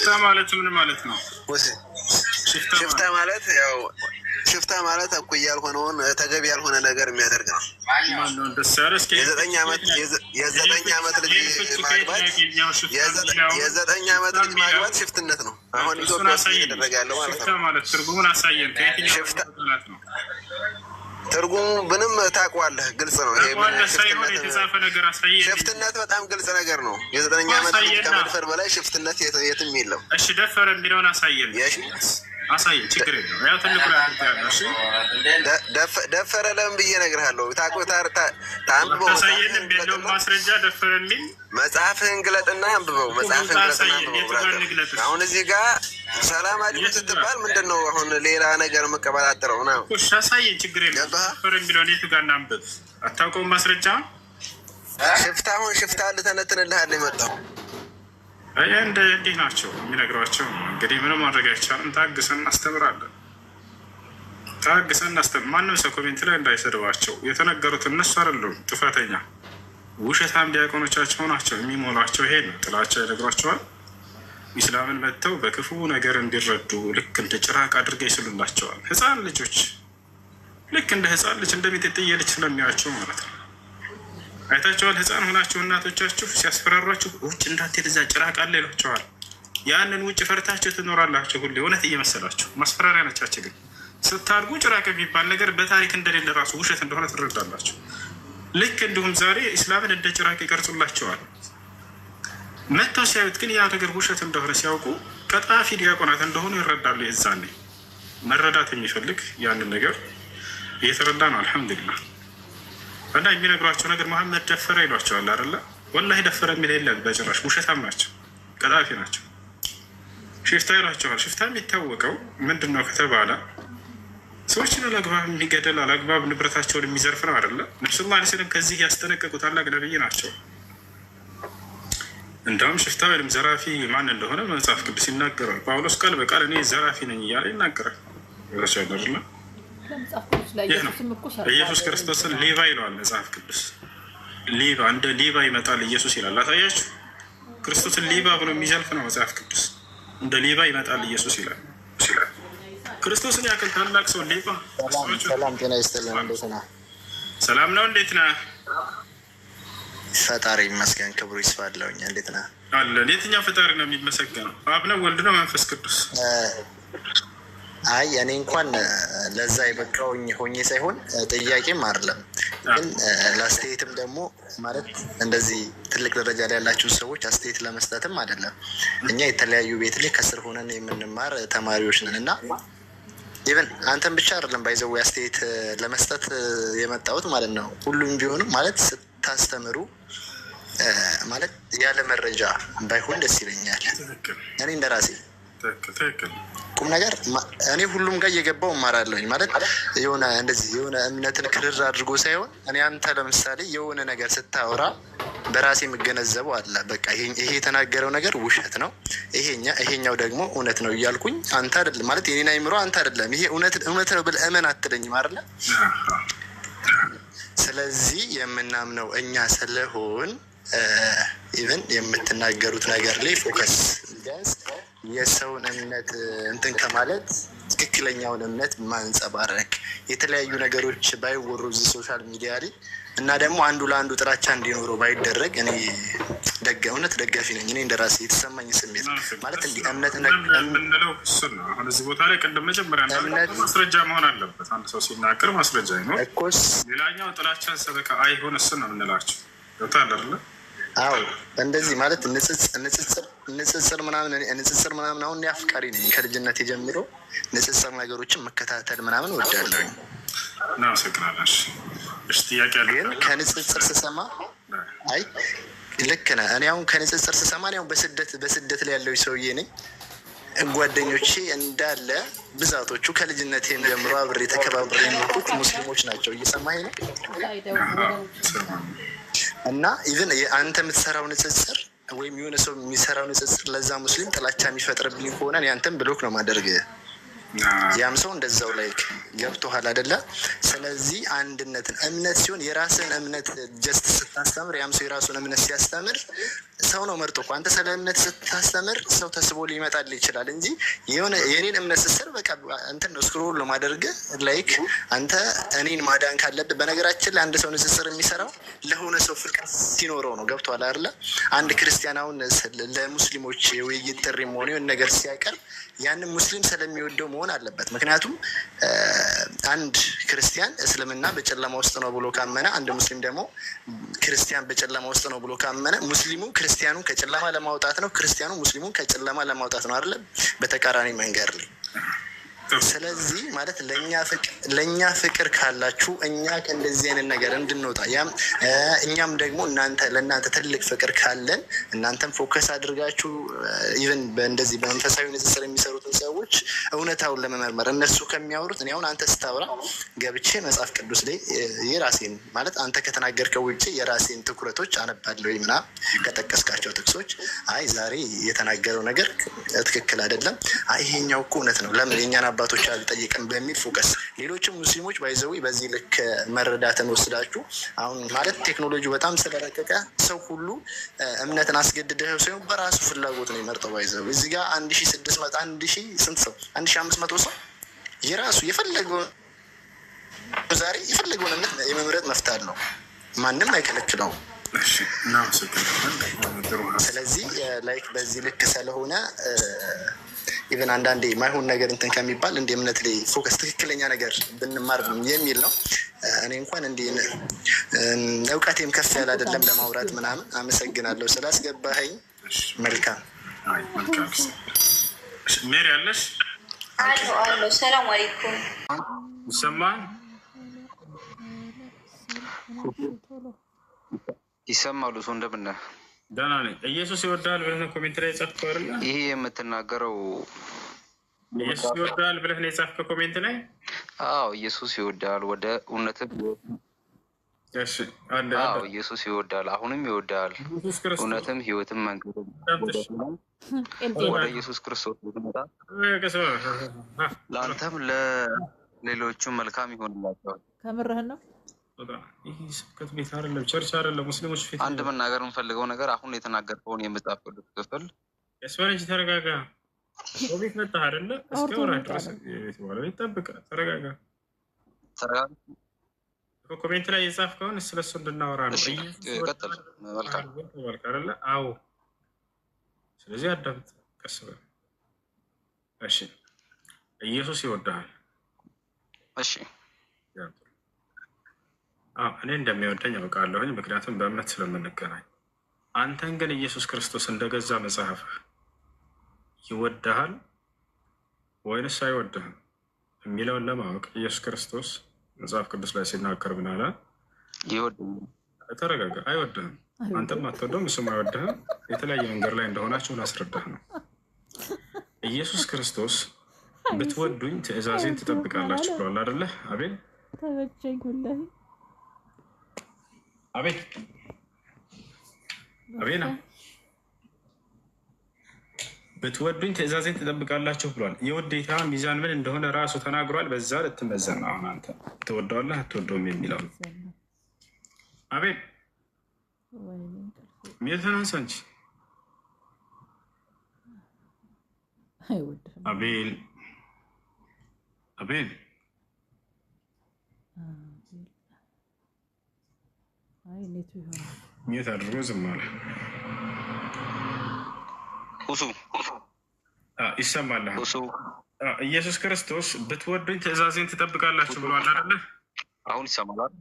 ሽፍታ ማለት ምን ማለት ነው? ሽፍታ ማለት ያው ሽፍታ ማለት እኩይ ያልሆነውን ተገቢ ያልሆነ ነገር የሚያደርግ ነው። የዘጠኝ ዓመት ልጅ ማግባት ሽፍትነት ነው። አሁን ኢትዮጵያ ውስጥ እየተደረገ ያለው ማለት ነው። ትርጉሙን አሳየን። ትርጉሙ ምንም ታውቀዋለህ፣ ግልጽ ነው። ሽፍትነት በጣም ግልጽ ነገር ነው። የዘጠኝ ዓመት ልጅ ከመድፈር በላይ ሽፍትነት የትም የለም። እሺ ደፈረ የሚለውን አሳየን። አሳየን፣ ችግር የለውም። ያው ትልቁ ደፈረ ለምን ብዬ እነግርሃለሁ። ታንብበው ያለውን ማስረጃ ደፈረ የሚል መጽሐፍህን ግለጥና አንብበው። መጽሐፍህን ግለጥና አንብበው። አሁን እዚህ ጋር ሰላም አድርጉ ስትባል ምንድን ነው አሁን ሌላ ነገር መቀበጣጥረው ነው? አሳየን፣ ችግር የለውም። ደፈረ የሚለውን የቱ ጋር እናንብብ? አታውቀውም ማስረጃ? ሽፍታሁን ሽፍታ ልተነትንልሃል የመጣው እንዲህ ናቸው የሚነግሯቸው። እንግዲህ ምንም ማድረግ አይቻልም። ታግሰን እናስተምራለን። ማንም ሰው ኮሜንት ላይ እንዳይሰድባቸው። የተነገሩት እነሱ አይደሉም ጥፋተኛ፣ ውሸታም ዲያቆኖቻቸው ናቸው የሚሞሏቸው። ይሄ ነው ጥላቻ ይነግሯቸዋል። ኢስላምን መጥተው በክፉ ነገር እንዲረዱ ልክ እንደ ጭራቅ አድርገው ይስሉላቸዋል። ህፃን ልጆች ልክ እንደ ህፃን ልጅ እንደሚጤጥዬ ልጅ ስለሚያቸው ማለት ነው። አይታቸዋል። ህፃን ሆናችሁ እናቶቻችሁ ሲያስፈራሯችሁ ውጭ እንዳትሄድ እዛ ጭራቅ አለ ይሏቸዋል። ያንን ውጭ ፈርታችሁ ትኖራላችሁ ሁሌ እውነት እየመሰላችሁ። ማስፈራሪያ ነቻችሁ። ግን ስታድጉ ጭራቅ የሚባል ነገር በታሪክ እንደሌለ ራሱ ውሸት እንደሆነ ትረዳላችሁ። ልክ እንዲሁም ዛሬ ኢስላምን እንደ ጭራቅ ይቀርጹላቸዋል። መጥተው ሲያዩት ግን ያ ነገር ውሸት እንደሆነ ሲያውቁ ቀጣፊ ዲያቆናት እንደሆኑ ይረዳሉ። የዛኔ መረዳት የሚፈልግ ያንን ነገር እየተረዳ ነው። አልሐምዱሊላህ። እና የሚነግሯቸው ነገር መሐመድ ደፈረ ይሏቸዋል አይደለ? ወላሂ ደፈረ የሚል የለም በጭራሽ። ውሸታም ናቸው፣ ቀጣፊ ናቸው። ሽፍታ ይሏቸዋል። ሽፍታ የሚታወቀው ምንድን ነው ከተባለ ሰዎችን አላግባብ የሚገደል አላግባብ ንብረታቸውን የሚዘርፍ ነው አይደለ? ነብዩ ሰለላሁ ዐለይሂ ወሰለም ከዚህ ያስጠነቀቁ ታላቅ ነብይ ናቸው። እንዳውም ሽፍታ ወይም ዘራፊ ማን እንደሆነ መጽሐፍ ቅዱስ ይናገራል። ጳውሎስ ቃል በቃል እኔ ዘራፊ ነኝ እያለ ይናገራል። አይደለ? ይህ ነው ኢየሱስ ክርስቶስን ሌባ ይለዋል መጽሐፍ ቅዱስ። ሌባ እንደ ሌባ ይመጣል ኢየሱስ ይላል። አታያችሁ? ክርስቶስን ሌባ ብሎ የሚዘልፍ ነው መጽሐፍ ቅዱስ። እንደ ሌባ ይመጣል ኢየሱስ ይላል። ክርስቶስን ያክል ታላቅ ሰው ሌባ። ሰላም ጤና ይስጥልን። እንዴት ነህ? ሰላም ነው። እንዴት ነህ? ፈጣሪ ይመስገን፣ ክብሩ ይስፋ አለሁኝ። እንዴት ነህ? አለን። የትኛው ፈጣሪ ነው የሚመሰገነው? አብ ነው? ወልድ ነው? መንፈስ ቅዱስ? አይ እኔ እንኳን ለዛ የበቃውኝ ሆኜ ሳይሆን ጥያቄም አይደለም፣ ግን ለአስተያየትም ደግሞ ማለት እንደዚህ ትልቅ ደረጃ ላይ ያላችሁ ሰዎች አስተያየት ለመስጠትም አይደለም። እኛ የተለያዩ ቤት ላይ ከስር ሆነን የምንማር ተማሪዎች ነን እና ኢቨን አንተን ብቻ አይደለም ባይዘው አስተያየት ለመስጠት የመጣሁት ማለት ነው። ሁሉም ቢሆንም ማለት ስታስተምሩ ማለት ያለ መረጃ ባይሆን ደስ ይለኛል። እኔ እንደራሴ ቁም ነገር እኔ ሁሉም ጋር እየገባው እማራለሁኝ ማለት የሆነ እንደዚህ የሆነ እምነትን ክርር አድርጎ ሳይሆን እኔ አንተ ለምሳሌ የሆነ ነገር ስታወራ በራሴ የምገነዘበው አለ። በቃ ይሄ የተናገረው ነገር ውሸት ነው፣ ይሄኛው ደግሞ እውነት ነው እያልኩኝ አንተ አይደለም ማለት የኔን አይምሮ አንተ አይደለም ይሄ እውነት ነው ብለህ እመን አትለኝም አይደለ? ስለዚህ የምናምነው እኛ ስለሆን ኢቨን የምትናገሩት ነገር ላይ ፎከስ ቢያንስ የሰውን እምነት እንትን ከማለት ትክክለኛውን እምነት ማንጸባረቅ የተለያዩ ነገሮች ባይወሩ እዚህ ሶሻል ሚዲያ ላይ እና ደግሞ አንዱ ለአንዱ ጥላቻ እንዲኖረው ባይደረግ እኔ እውነት ደጋፊ ነኝ። እኔ እንደራሴ የተሰማኝ ስሜት ማለት እንዲህ እምነት የምንለው እሱን ነው። አሁን እዚህ ቦታ ላይ ቅድም መጀመሪያ ማስረጃ መሆን አለበት። አንድ ሰው ሲናገር ማስረጃ ይኖር፣ ሌላኛው ጥላቻን ሰበካ አይሆን። እሱን ነው የምንላቸው። ገብቶሃል አይደለ? አዎ እንደዚህ ማለት ንጽጽር ምናምን አሁን አፍቃሪ ነኝ ከልጅነት ጀምሮ ንጽጽር ነገሮችን መከታተል ምናምን ወዳለሁኝ። እናመሰግናለን። ግን ከንጽጽር ስሰማ አይ ልክ ነህ። እኔ አሁን ከንጽጽር ስሰማ እኔ አሁን በስደት ላይ ያለው ሰውዬ ነኝ። ጓደኞቼ እንዳለ ብዛቶቹ ከልጅነቴም ጀምሮ አብሬ ተከባብሬ የሚወጡት ሙስሊሞች ናቸው። እየሰማኸኝ ነው? እና ኢቨን አንተ የምትሰራው ንጽጽር ወይም የሆነ ሰው የሚሰራው ንጽጽር ለዛ ሙስሊም ጥላቻ የሚፈጥርብኝ ከሆነ አንተን ብሎክ ነው ማደርግ። ያም ሰው እንደዛው ላይ ገብቶሃል አይደለ? ስለዚህ አንድነትን እምነት ሲሆን የራስን እምነት ጀስት ስታስተምር ያም ሰው የራሱን እምነት ሲያስተምር ሰው ነው መርጦ እኮ አንተ ስለ እምነት ስታስተምር ሰው ተስቦ ሊመጣል ይችላል እንጂ የሆነ የኔን እምነት ስትሰር በቃ እንትን ነው ስክሮል ነው ማደርግ ላይክ አንተ እኔን ማዳን ካለብህ። በነገራችን ላይ አንድ ሰው ንጽጽር የሚሰራው ለሆነ ሰው ፍቅር ሲኖረው ነው። ገብቶሃል አይደለ? አንድ ክርስቲያን አሁን ለሙስሊሞች የውይይት ጥሪ መሆን የሆነ ነገር ሲያቀርብ ያንን ሙስሊም ስለሚወደው መሆን አለበት። ምክንያቱም አንድ ክርስቲያን እስልምና በጨለማ ውስጥ ነው ብሎ ካመነ፣ አንድ ሙስሊም ደግሞ ክርስቲያን በጨለማ ውስጥ ነው ብሎ ካመነ ሙስሊሙ ክርስቲያኑን ከጨለማ ለማውጣት ነው፣ ክርስቲያኑ ሙስሊሙን ከጨለማ ለማውጣት ነው አይደለም? በተቃራኒ መንገድ ላይ። ስለዚህ ማለት ለእኛ ፍቅር ካላችሁ እኛ ከእንደዚህ አይነት ነገር እንድንወጣ እኛም ደግሞ ለእናንተ ትልቅ ፍቅር ካለን እናንተም ፎከስ አድርጋችሁ ኢቨን በእንደዚህ በመንፈሳዊ ንጽጽር የሚሰሩትን ሰዎች እውነታውን ለመመርመር እነሱ ከሚያወሩት እኔ አሁን አንተ ስታወራ ገብቼ መጽሐፍ ቅዱስ ላይ የራሴን ማለት አንተ ከተናገርከው ውጭ የራሴን ትኩረቶች አነባለሁ ምናምን ከጠቀስካቸው ጥቅሶች አይ ዛሬ የተናገረው ነገር ትክክል አይደለም፣ ይሄኛው እኮ እውነት ነው፣ ለምን የኛን አባቶች አልጠይቅም በሚል ፎከስ። ሌሎችም ሙስሊሞች ባይዘዊ በዚህ ልክ መረዳትን ወስዳችሁ አሁን ማለት ቴክኖሎጂ በጣም ስለረቀቀ ሰው ሁሉ እምነትን አስገድደው ሳይሆን በራሱ ፍላጎት ነው የመርጠው። ባይዘዊ እዚህ ጋር 1600 ስንት ሰው 1500 ሰው የራሱ የፈለገውን ዛሬ የፈለገውን እምነት የመምረጥ መፍታት ነው፣ ማንም አይከለክለውም። ስለዚህ ላይክ በዚህ ልክ ስለሆነ ኢቨን አንዳንዴ ማይሆን ነገር እንትን ከሚባል እንደ እምነት ላይ ፎከስ ትክክለኛ ነገር ብንማር የሚል ነው። እኔ እንኳን እንዲህ እውቀቴም ከፍ ያለ አይደለም ለማውራት ምናምን። አመሰግናለሁ ስላስገባኸኝ። መልካም ሜሪ አለሽ? አሎ ሰላም አለይኩም። ይሰማል? ይሰማሉ። ሰው እንደምን ነህ? ደህና ነኝ። ኢየሱስ ይወዳል ብለህ ነው ኮሜንት ላይ የጻፍከው አይደል? ይሄ የምትናገረው ኢየሱስ ይወዳል ብለህ ነው የጻፍከው ኮሜንት ላይ? አዎ ኢየሱስ ይወዳል፣ ወደ እውነትም እሺ አለ። አዎ ኢየሱስ ይወዳል፣ አሁንም ይወዳል፣ እውነትም ህይወትም መንገድም ወደ ኢየሱስ ክርስቶስ ብትመጣ ለአንተም ለሌሎቹም መልካም ይሆንላቸዋል። ከምርህን ነው? ይህ ስብከት ቤት አይደለም፣ ቸርች አይደለም፣ ሙስሊሞች ፊት። አንድ መናገር የምፈልገው ነገር አሁን የተናገርከውን የመጽሐፍ ቅዱስ ክፍል ያስፈረንጅ። ተረጋጋ። ቤት መጣህ አይደለ? እስከ ወራ ድረስ ቤት ጠብቀ። ተረጋጋ። ኮሜንት ላይ የጻፍከውን ስለሱ እንድናወራ ነው። ቀጥል። መልካም አይደለ? አዎ። ስለዚህ አዳምጥ፣ ቀስ በል እሺ። ኢየሱስ ይወድሃል። እሺ እኔ እንደሚወደኝ ያውቃለሁኝ፣ ምክንያቱም በእምነት ስለምንገናኝ። አንተን ግን ኢየሱስ ክርስቶስ እንደገዛ መጽሐፍህ ይወድሃል ወይንስ አይወድህም የሚለውን ለማወቅ ኢየሱስ ክርስቶስ መጽሐፍ ቅዱስ ላይ ሲናገር ምን አለ? ይወድሃል። ተረጋጋ። አይወድህም። አንተም አትወደውም፣ እሱም አይወድህም። የተለያየ መንገድ ላይ እንደሆናችሁ ላስረዳህ ነው። ኢየሱስ ክርስቶስ ብትወዱኝ ትእዛዜን ትጠብቃላችሁ ብሏል አይደለ? አቤል ተመቸኝ ሁላሂ። አቤል አቤና ብትወዱኝ ትእዛዜን ትጠብቃላችሁ ብሏል። የውዴታ ሚዛን ምን እንደሆነ ራሱ ተናግሯል። በዛ ልትመዘን ነው። አሁን አንተ ትወደዋለህ አትወደውም የሚለው አቤል ሚልተን አንሳ እንጂ አቤል አቤል ሚት አድርጎ ዝም አለ። ይሰማል። ኢየሱስ ክርስቶስ ብትወዱኝ ትእዛዜን ትጠብቃላችሁ ብሏል አይደለ? አሁን ይሰማል።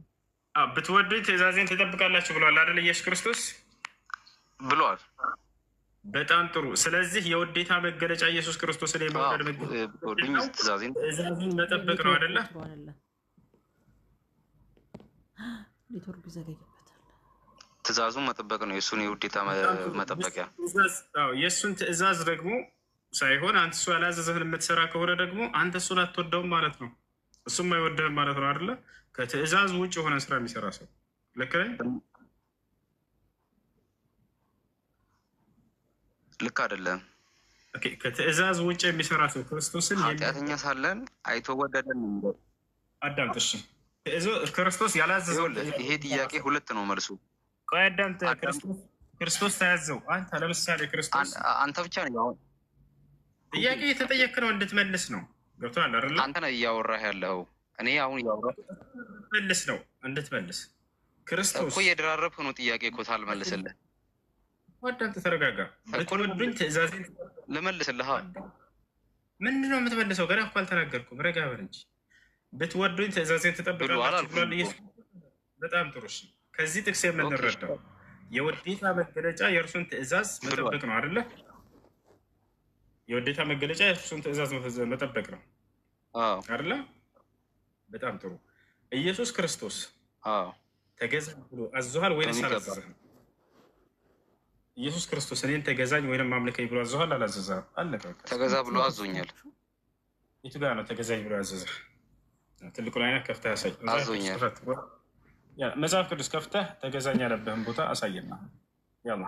ብትወዱኝ ትእዛዜን ትጠብቃላችሁ ብሏል አይደለ? ኢየሱስ ክርስቶስ ብሏል። በጣም ጥሩ። ስለዚህ የውዴታ መገለጫ ኢየሱስ ክርስቶስ ላይ መውደድ ትእዛዜን መጠበቅ ነው አይደለ? ትእዛዙን መጠበቅ ነው የእሱን የውዴታ መጠበቂያ። የእሱን ትእዛዝ ደግሞ ሳይሆን አንተ እሱ ያላዘዘህን የምትሰራ ከሆነ ደግሞ አንተ እሱን አትወደውም ማለት ነው፣ እሱም አይወደህም ማለት ነው አይደለ? ከትእዛዝ ውጭ የሆነ ስራ የሚሰራ ሰው ልክ ነኝ? ልክ አይደለም። ኦኬ ከትእዛዝ ውጭ የሚሰራ ሰው ክርስቶስን ኃጢአተኛ ሳለን አይቶ ወደደን ነው። አዳምጥ እሺ። ክርስቶስ ያላዘዘው ይሄ ጥያቄ ሁለት ነው መልሱ። ቆይ አዳምጥ። ክርስቶስ ታያዘው አንተ ለምሳሌ ክርስቶስ አንተ ብቻ ነው ጥያቄ የተጠየቅ ነው እንድትመልስ ነው። ገብቶሃል አይደል? አንተ ነው እያወራህ ያለው። እኔ አሁን እያወራህ መልስ ነው እንድትመልስ። ክርስቶስ እኮ እየደራረብህ ነው ጥያቄ እኮ ታልመልስልህ። አዳምጥ ተረጋጋ። ብትወዱኝ ትእዛዜን ልመልስልህ። ምንድን ነው የምትመልሰው? ገና እኮ አልተናገርኩም። ረጋ በል እንጂ። ብትወዱኝ ትእዛዜን ትጠብቃላችሁ ብሏል ኢየሱስ። በጣም ጥሩ እሺ። ከዚህ ጥቅስ የምንረዳው የውዴታ መገለጫ የእርሱን ትእዛዝ መጠበቅ ነው አይደለ? የውዴታ መገለጫ የእርሱን ትእዛዝ መጠበቅ ነው አይደለ? በጣም ጥሩ። ኢየሱስ ክርስቶስ ተገዛኝ ብሎ አዞሃል ወይንስ አላዘዘህም? ኢየሱስ ክርስቶስ እኔን ተገዛኝ ወይንም አምልከኝ ብሎ አዞሃል አላዘዘህም? አለቀ። ተገዛ ብሎ አዞኛል። የቱ ጋር ነው ተገዛኝ ብሎ ያዘዘህ? ትልቁ ላይ ነህ፣ ከፍተህ አሳይ። አዞኛል። መጽሐፍ ቅዱስ ከፍተህ ተገዛኝ ያለብህን ቦታ አሳየና ያላ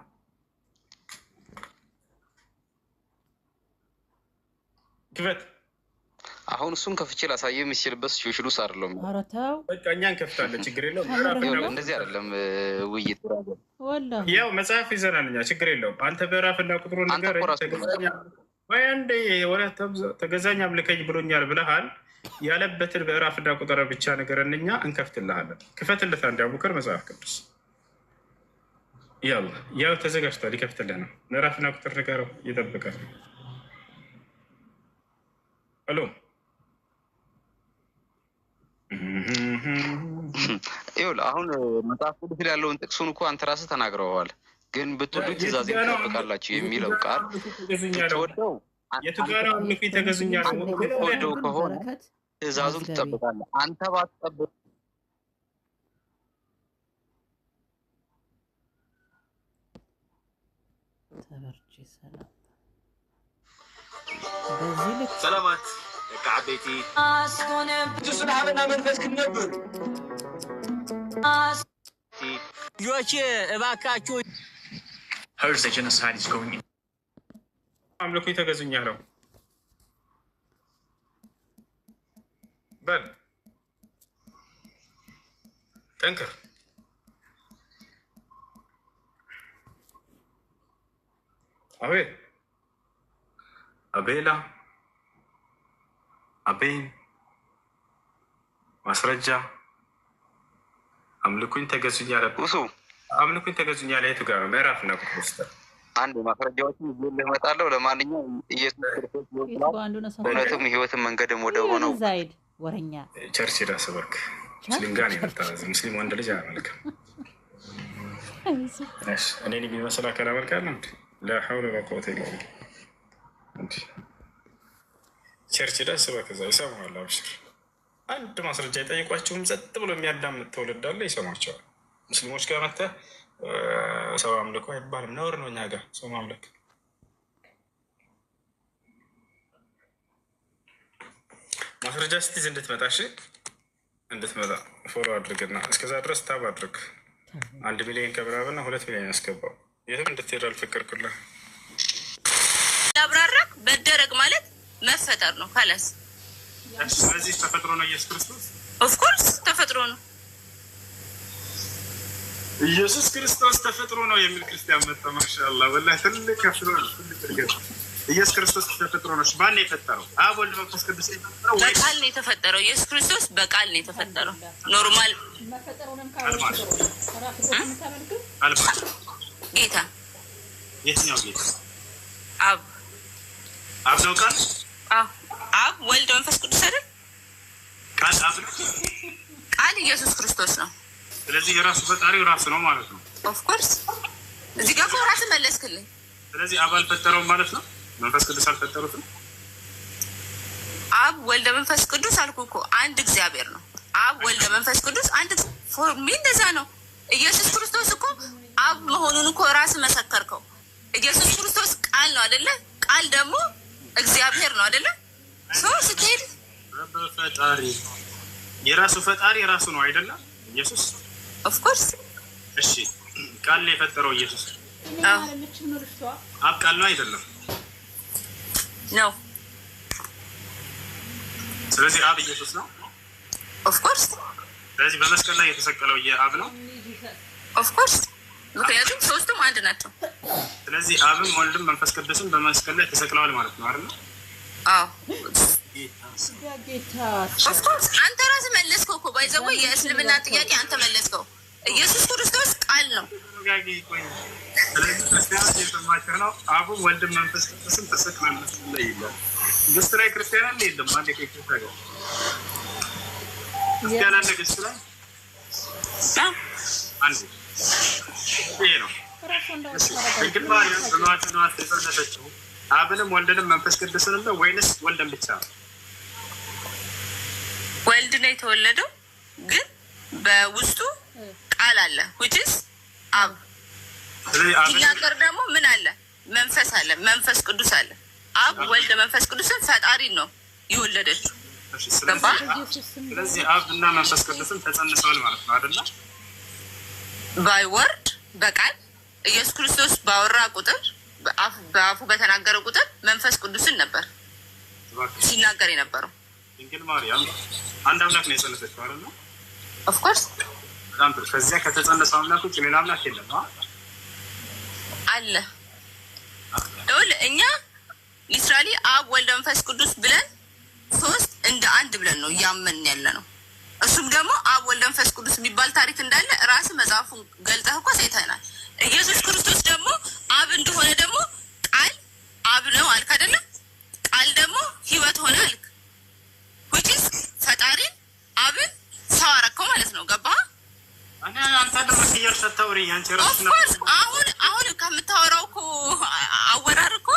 ክፈት። አሁን እሱን ከፍቼ ላሳየህ የምችልበት ሲቹሉስ አይደለም። ኧረ ተው በቃ እኛን ከፍታለን፣ ችግር የለውም። እንደዚህ አይደለም ውይይት። ያው መጽሐፍ ይዘናል እኛ፣ ችግር የለውም። አንተ ምዕራፍና ቁጥሩን ነገር ተገዛኝ አምልከኝ ብሎኛል ብለሃል። ያለበትን ምዕራፍና ቁጥር ብቻ ነገርን እኛ እንከፍትልሃለን። ክፈትልህ አንድ አቡከር መጽሐፍ ቅዱስ ያው ተዘጋጅቷል፣ ይከፍትልህ ነው። ምዕራፍና ቁጥር ንገረው፣ ይጠብቃል። ሄሎ ይኸውልህ አሁን መጽሐፍ ቅዱስ ያለውን ጥቅሱን እኮ አንተ ራስህ ተናግረዋል። ግን ብትወዱኝ ትእዛዜን ትጠብቃላችሁ የሚለው ቃል ብትወደው ወደው ከሆነ ትእዛዙን ትጠብቃለህ። አንተ ባትጠብቅ ሰላማት ከዓበይቲ ስናበና መንፈስ ክንነብር ልጆቼ እባካችሁ Heard the genocide is going in. አምልኮ ተገዙኛለሁ በል ጠንክር። አቤት አቤላ አቤን ማስረጃ አምልኩኝ ተገዙኛለሁ እሱ አምልኩኝ ተገዙኛለሁ። የቱ ጋር ምዕራፍ ነው ቁጥር አንድ ማስረጃዎችን ይዤልህ እመጣለሁ። ለማንኛውም ኢየሱስ ክርስቶስ እውነትም ሕይወትም መንገድም ወደ ሆነው ወረኛ ቸርች ሄዳ ስበክ ሙስሊም ጋር የመጣ ሙስሊም ወንድ ልጅ አያመልክም። እኔን የሚመስል አካል አመልካለሁ። ለሐውለ ወላቁወተ ኢላ ቢላህ ቸርች ሄዳ ስበክ፣ እዛ ይሰማዋል። አብሽር። አንድ ማስረጃ የጠየቋቸውም ጸጥ ብሎ የሚያዳምጥ ትውልድ አለ፣ ይሰማቸዋል። ሙስሊሞች ጋር መጥተህ ሰው አምልኮ አይባልም፣ ነውር ነው። እኛ ጋር ሰው ማምለክ ማስረጃ ስትይዝ እንድትመጣ እሺ፣ እንድትመጣ ፎሎ አድርግና እስከዛ ድረስ ታብ አድርግ። 1 ሚሊዮን ከምናምንና 2 ሚሊዮን ያስገባው የትም እንድትሄድ አልፈቀድኩልህ። አብራራክ መደረግ ማለት መፈጠር ነው ካላስ። ስለዚህ ተፈጥሮ ነው ኢየሱስ ክርስቶስ። ኦፍኮርስ ተፈጥሮ ነው ኢየሱስ ክርስቶስ ተፈጥሮ ነው የሚል ክርስቲያን መጣ። ማሻአላህ ወላሂ ትልቅ ከፍሮ ነው። ትልቅ እርግጥ ኢየሱስ ክርስቶስ ተፈጥሮ ነው። ማን ነው የፈጠረው? አብ ወልድ መንፈስ ቅዱስ የፈጠረው ወይ? በቃል ነው የተፈጠረው። ኢየሱስ ክርስቶስ በቃል ነው የተፈጠረው። ኖርማል አልባ ጌታ የትኛው ጌታ? አብ ነው ቃል? አብ ወልድ መንፈስ ቅዱስ አይደል? ቃል አብ ነው። ቃል ኢየሱስ ክርስቶስ ነው። ስለዚህ የራሱ ፈጣሪው ራሱ ነው ማለት ነው። ኦፍኮርስ እዚህ ጋር ራስ መለስክልኝ። ስለዚህ አብ አልፈጠረውም ማለት ነው። መንፈስ ቅዱስ አልፈጠሩትም። አብ ወልደ መንፈስ ቅዱስ አልኩ እኮ አንድ እግዚአብሔር ነው። አብ ወልደ መንፈስ ቅዱስ አንድ ፎርሚ እንደዛ ነው። ኢየሱስ ክርስቶስ እኮ አብ መሆኑን እኮ ራስ መሰከርከው። ኢየሱስ ክርስቶስ ቃል ነው አይደለ? ቃል ደግሞ እግዚአብሔር ነው አይደለ? ሰው ስትሄድ ፈጣሪ የራሱ ፈጣሪ ራሱ ነው አይደለ? ኢየሱስ ኦፍኮርስ። እሺ ቃል ነው የፈጠረው ኢየሱስ። አብ ቃል ነው አይደለም? ነው። ስለዚህ አብ ኢየሱስ ነው። ኦፍኮርስ። ስለዚህ በመስቀል ላይ የተሰቀለው የአብ ነው። ኦፍኮርስ፣ ምክንያቱም ሶስቱም አንድ ናቸው። ስለዚህ አብም ወልድም መንፈስ ቅዱስም በመስቀል ላይ ተሰቅለዋል ማለት ነው አይደል? አዎ። ኦፍኮርስ አንተ ራስህ መለስከው እኮ ባይዘው የእስልምና ጥያቄ አንተ መለስከው። ኢየሱስ ክርስቶስ ቃል ነው። ስለዚህ ክርስቲያኖች የሰማቸው ነው። አብም ወልድም መንፈስ ቅዱስም ተሰቅለዋል ይላል። ግስት ላይ ክርስቲያን አለ የለም? አንድ ክርስቲያን ጋር ክርስቲያን አለ ግስት ላይ አንድ ይሄ ነው። ግን ማርያም በማዕፀኗ የጸነሰችው አብንም ወልድንም መንፈስ ቅዱስንም ነው ወይንስ ወልድን ብቻ ነው? ወልድ ነው የተወለደው፣ ግን በውስጡ ቃል አለ which is አብ። ሲናገር ደግሞ ምን አለ? መንፈስ አለ፣ መንፈስ ቅዱስ አለ። አብ ወልድ መንፈስ ቅዱስን ፈጣሪ ነው የወለደችው። ስለዚህ አብ እና መንፈስ ቅዱስን ተጸንሰዋል ማለት ነው አይደለ? ባይ ወርድ በቃል ኢየሱስ ክርስቶስ ባወራ ቁጥር በአፉ በተናገረ ቁጥር መንፈስ ቅዱስን ነበር ሲናገር የነበረው። ድንግል ማርያም አንድ አምላክ ነው የጸነሰችው አይደል? ኦፍ ኮርስ። በጣም ጥሩ። ከዚያ ከተጸነሰው አምላክ ውጭ ሌላ አምላክ የለም አለ። ደውል እኛ ሊትራሊ አብ ወልድ መንፈስ ቅዱስ ብለን ሶስት እንደ አንድ ብለን ነው እያመንን ያለ ነው። እሱም ደግሞ አብ ወልድ መንፈስ ቅዱስ የሚባል ታሪክ እንዳለ ራስ መጽሐፉን ገልጠህ እኮ ሳይታይናል። ኢየሱስ ክርስቶስ ደግሞ አብ እንደሆነ ደግሞ ቃል አብ ነው አልክ አይደለም? ቃል ደግሞ ህይወት ሆነ አልክ which is ፈጣሪን አብን ሰው አደረከው ማለት ነው። ገባህ? እኔ አንተ ደግሞ ሲያር ሰታውሪ ያንቺ ራስ ነው። አሁን ከምታወራው እኮ አወራር እኮ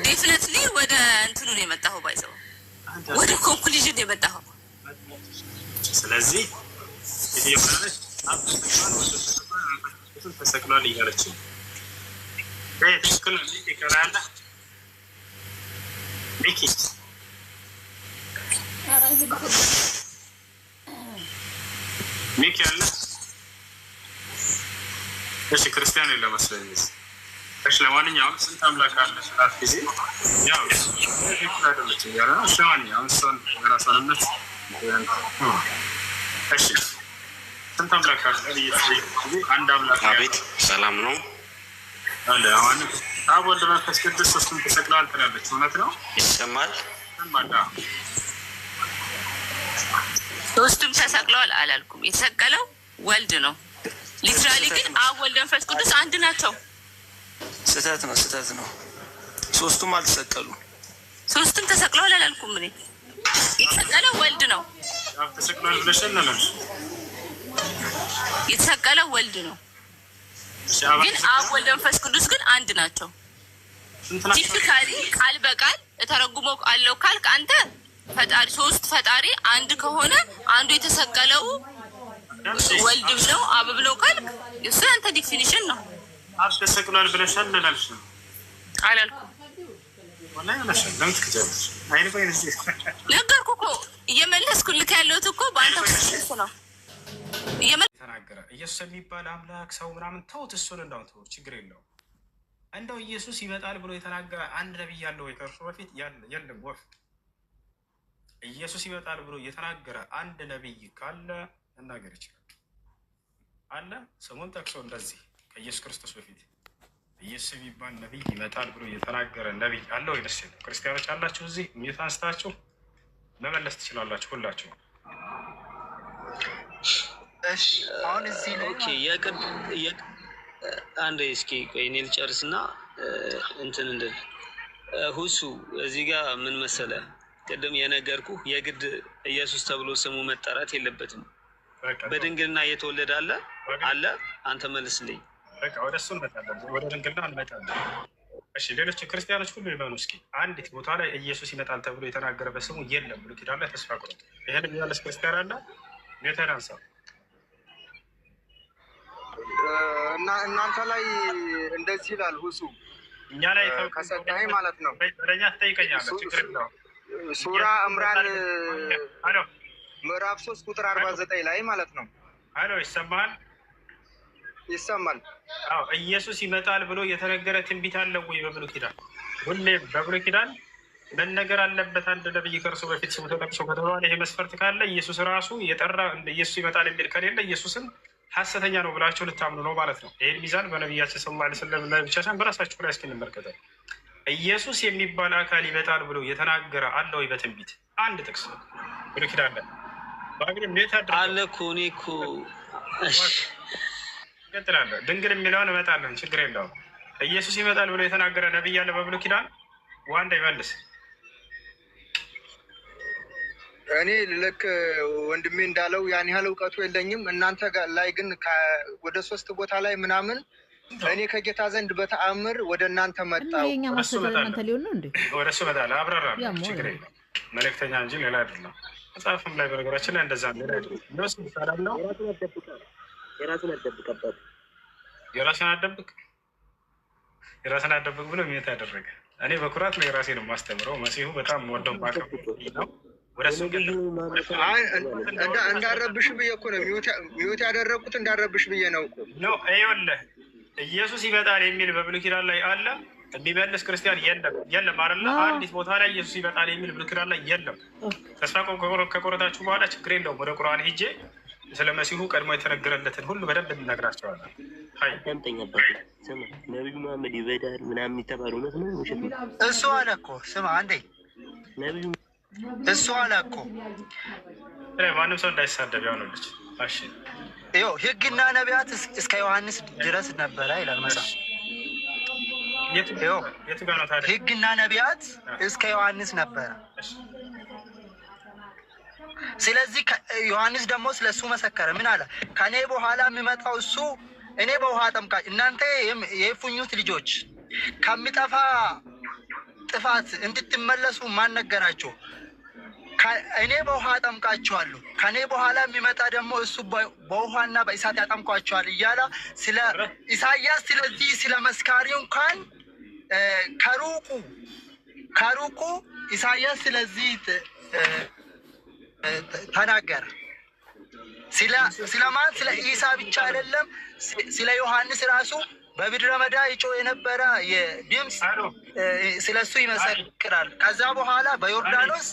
ዴፊኒትሊ ወደ እንትኑ ነው የመጣኸው፣ ባይዘው ወደ ኮንክሉዥን ነው የመጣኸው። ስለዚህ ኢትዮጵያውያን አብተሰቅሏል ወደ ተሰቅሏል እያለች ነው። ትክክል ነው። ይቀራል ሚኪ ሚኪ አለ። እሺ ክርስቲያን የለም መሰለኝ። እሺ ለማንኛውም ስንት አምላክ አለ ስላት ጊዜ ያው አይደለች እያለ ነው። ለማንኛውም እሷን የራሷን እምነት እሺ ስንት አምላክ አለ? አንድ አምላክ። አቤት ሰላም ነው አለ። አሁን አብ ወልድ መንፈስ ቅዱስ ሶስቱም ተሰቅለዋል ትላለች። እውነት ነው? ይሰማል? ሶስቱም ተሰቅለዋል አላልኩም። የተሰቀለው ወልድ ነው። ሊትራሊ ግን አብ ወልድ መንፈስ ቅዱስ አንድ ናቸው። ስህተት ነው፣ ስህተት ነው። ሶስቱም አልተሰቀሉ። ሶስቱም ተሰቅለዋል አላልኩም። እኔ የተሰቀለው ወልድ ነው። አብ ተሰቅለዋል ብለሻል አላልሽ? የተሰቀለው ወልድ ነው፣ ግን አብ ወልድ መንፈስ ቅዱስ ግን አንድ ናቸው። ቲፒካሊ ቃል በቃል ተረጉሞ አለው ካልክ አንተ ፈጣሪ ሶስት ፈጣሪ አንድ ከሆነ አንዱ የተሰቀለው ወልድም ነው አብም ነው ካልክ እሱ አንተ ዲፊኒሽን ነው። አብ ተሰቅሏል ብለሻል አላልሽም? አላልኩም። ወላሂ አላልሽም። ለምን ትከጃለሽ? አይልቆይ እዚህ ነገርኩህ እኮ እየመለስኩልህ ያለሁት እኮ በአንተ ውስጥ ነው። ተናገረ ኢየሱስ የሚባል አምላክ ሰው ምናምን ተውት። እሱን እንዳው ተው፣ ችግር የለውም። እንደው ኢየሱስ ይመጣል ብሎ የተናገረ አንድ ነብይ ያለው ወይ ከእርሱ በፊት የለም? ወፍ ኢየሱስ ይመጣል ብሎ የተናገረ አንድ ነብይ ካለ መናገር ይችላል አለ። ስሙን ጠቅሶ እንደዚህ ከኢየሱስ ክርስቶስ በፊት ኢየሱስ የሚባል ነብይ ይመጣል ብሎ የተናገረ ነብይ አለ ወይ? ደስ ይላል። ክርስቲያኖች አላችሁ እዚህ ሚት አንስታችሁ መመለስ ትችላላችሁ ሁላችሁ። እሺ አሁን እዚህ ላይ ኦኬ አንድ እስኪ ቆይ እኔ ልጨርስና እንትን እንደል ሁሱ እዚህ ጋር ምን መሰለ ቅድም የነገርኩህ የግድ ኢየሱስ ተብሎ ስሙ መጠራት የለበትም። በድንግልና የተወለደ አለ አንተ መልስልኝ። በቃ ወደ እሱ እንመጣለን፣ ወደ ድንግልና እንመጣለን። እሺ ሌሎች ክርስቲያኖች ሁሉ ይመኑ እስኪ አንዲት ቦታ ላይ ኢየሱስ ይመጣል ተብሎ የተናገረ በስሙ የለም ብሎ ኪዳን ላይ ተስፋ ቆርጦ ይሄን የሚያለስ ክርስቲያን አለ? ጌታን አንሳ እና እናንተ ላይ እንደዚህ ይላል ሁሱ እኛ ላይ ከሰጠኸኝ ማለት ነው። ወደኛ ትጠይቀኛለህ፣ ችግር የለውም። ሱራ ዕምራን ምዕራፍ 3 ቁጥር 49 ላይ ማለት ነው። አሎ ይሰማል? ይሰማል። አዎ ኢየሱስ ይመጣል ብሎ የተነገረ ትንቢት አለ ወይ በብሉይ ኪዳን? ሁሌ በብሉይ ኪዳን መነገር አለበት አንድ ነብይ ከእርሱ በፊት ስሙ ተጠቅሶ ከተባለ ይሄ መስፈርት ካለ ኢየሱስ ራሱ የጠራ እንደ ኢየሱስ ይመጣል የሚል ከሌለ ኢየሱስን ሐሰተኛ ነው ብላችሁ ልታምኑ ነው ማለት ነው። ይህን ሚዛን በነቢያችን ሰለላሁ ዐለይሂ ወሰለም ላይ ብቻ ሳይሆን በራሳችሁ ላይ እስኪ እንመልከተው። ኢየሱስ የሚባል አካል ይመጣል ብሎ የተናገረ አለ ወይ በትንቢት? አንድ ጥቅስ ብሉይ ኪዳን ላይ አለ እኮ። እኔ እኮ እቀጥላለሁ። ድንግል የሚለውን እመጣለሁ፣ ችግር የለውም። ኢየሱስ ይመጣል ብሎ የተናገረ ነብይ አለ በብሉይ ኪዳን? ዋንዳ ይመልስ። እኔ ልክ ወንድሜ እንዳለው ያን ያህል እውቀቱ የለኝም። እናንተ ላይ ግን ወደ 3 ቦታ ላይ ምናምን እኔ ከጌታ ዘንድ በተአምር ወደ እናንተ መጣሁ። ወደ እሱ እመጣለሁ፣ አብራራለሁ፣ ችግር የለውም። መልእክተኛ እንጂ ሌላ አይደለም። መጽሐፍም ላይ በነገራችን ላይ እንደዛ ሌላ አይደለም። የራስን አደብቅ ብሎ ሚት ያደረገ እኔ በኩራት ላይ የራሴ ነው የማስተምረው። መሲሁ በጣም ወደው ማቀብ ነው። እንዳረብሽ ብዬ እኮ ነው ሚዩት ያደረግኩት፣ እንዳረብሽ ብዬ ነው እኮ ነው። ይኸውልህ ኢየሱስ ይመጣል የሚል በብሉይ ኪዳን ላይ አለ የሚመልስ ክርስቲያን የለም አይደለ? አንዲት ቦታ ላይ ኢየሱስ ይመጣል የሚል ብሉይ ኪዳን ላይ የለም። ተስፋ ከቆረጣችሁ በኋላ ችግር የለውም፣ ወደ ቁርአን ሂጄ ስለ መሲሁ ቀድሞ የተነገረለትን ሁሉ በደንብ እንነግራቸዋለን። ነቢዩ መሐመድ ይበዳል ምናምን የሚተባለው እውነት ነው ውሸት ነው? እሱ አለ እኮ ስማ አንዴ ነቢዩ እሱ አለ እኮ ማንም ሰው እንዳይሳደብ ያሆነልች። እሺ ይኸው ሕግና ነቢያት እስከ ዮሐንስ ድረስ ነበረ ይላል መጽሐፍ። ሕግና ነቢያት እስከ ዮሐንስ ነበረ። ስለዚህ ዮሐንስ ደግሞ ስለሱ መሰከረ። ምን አለ? ከኔ በኋላ የሚመጣው እሱ እኔ በውሃ አጠምቃችሁ እናንተ የእፉኝት ልጆች ከሚጠፋ ጥፋት እንድትመለሱ ማን ነገራችሁ? እኔ በውሃ አጠምቃችኋለሁ፣ ከኔ በኋላ የሚመጣ ደግሞ እሱ በውሃና በእሳት ያጠምቋችኋል እያለ ስለ ኢሳያስ ስለዚህ ስለ መስካሪው እንኳን ከሩቁ ኢሳያስ ስለዚህ ተናገረ። ስለማን? ስለ ኢሳ ብቻ አይደለም፣ ስለ ዮሐንስ ራሱ በምድረ በዳ ይጮህ የነበረ የድምፅ ስለሱ ይመሰክራል። ከዛ በኋላ በዮርዳኖስ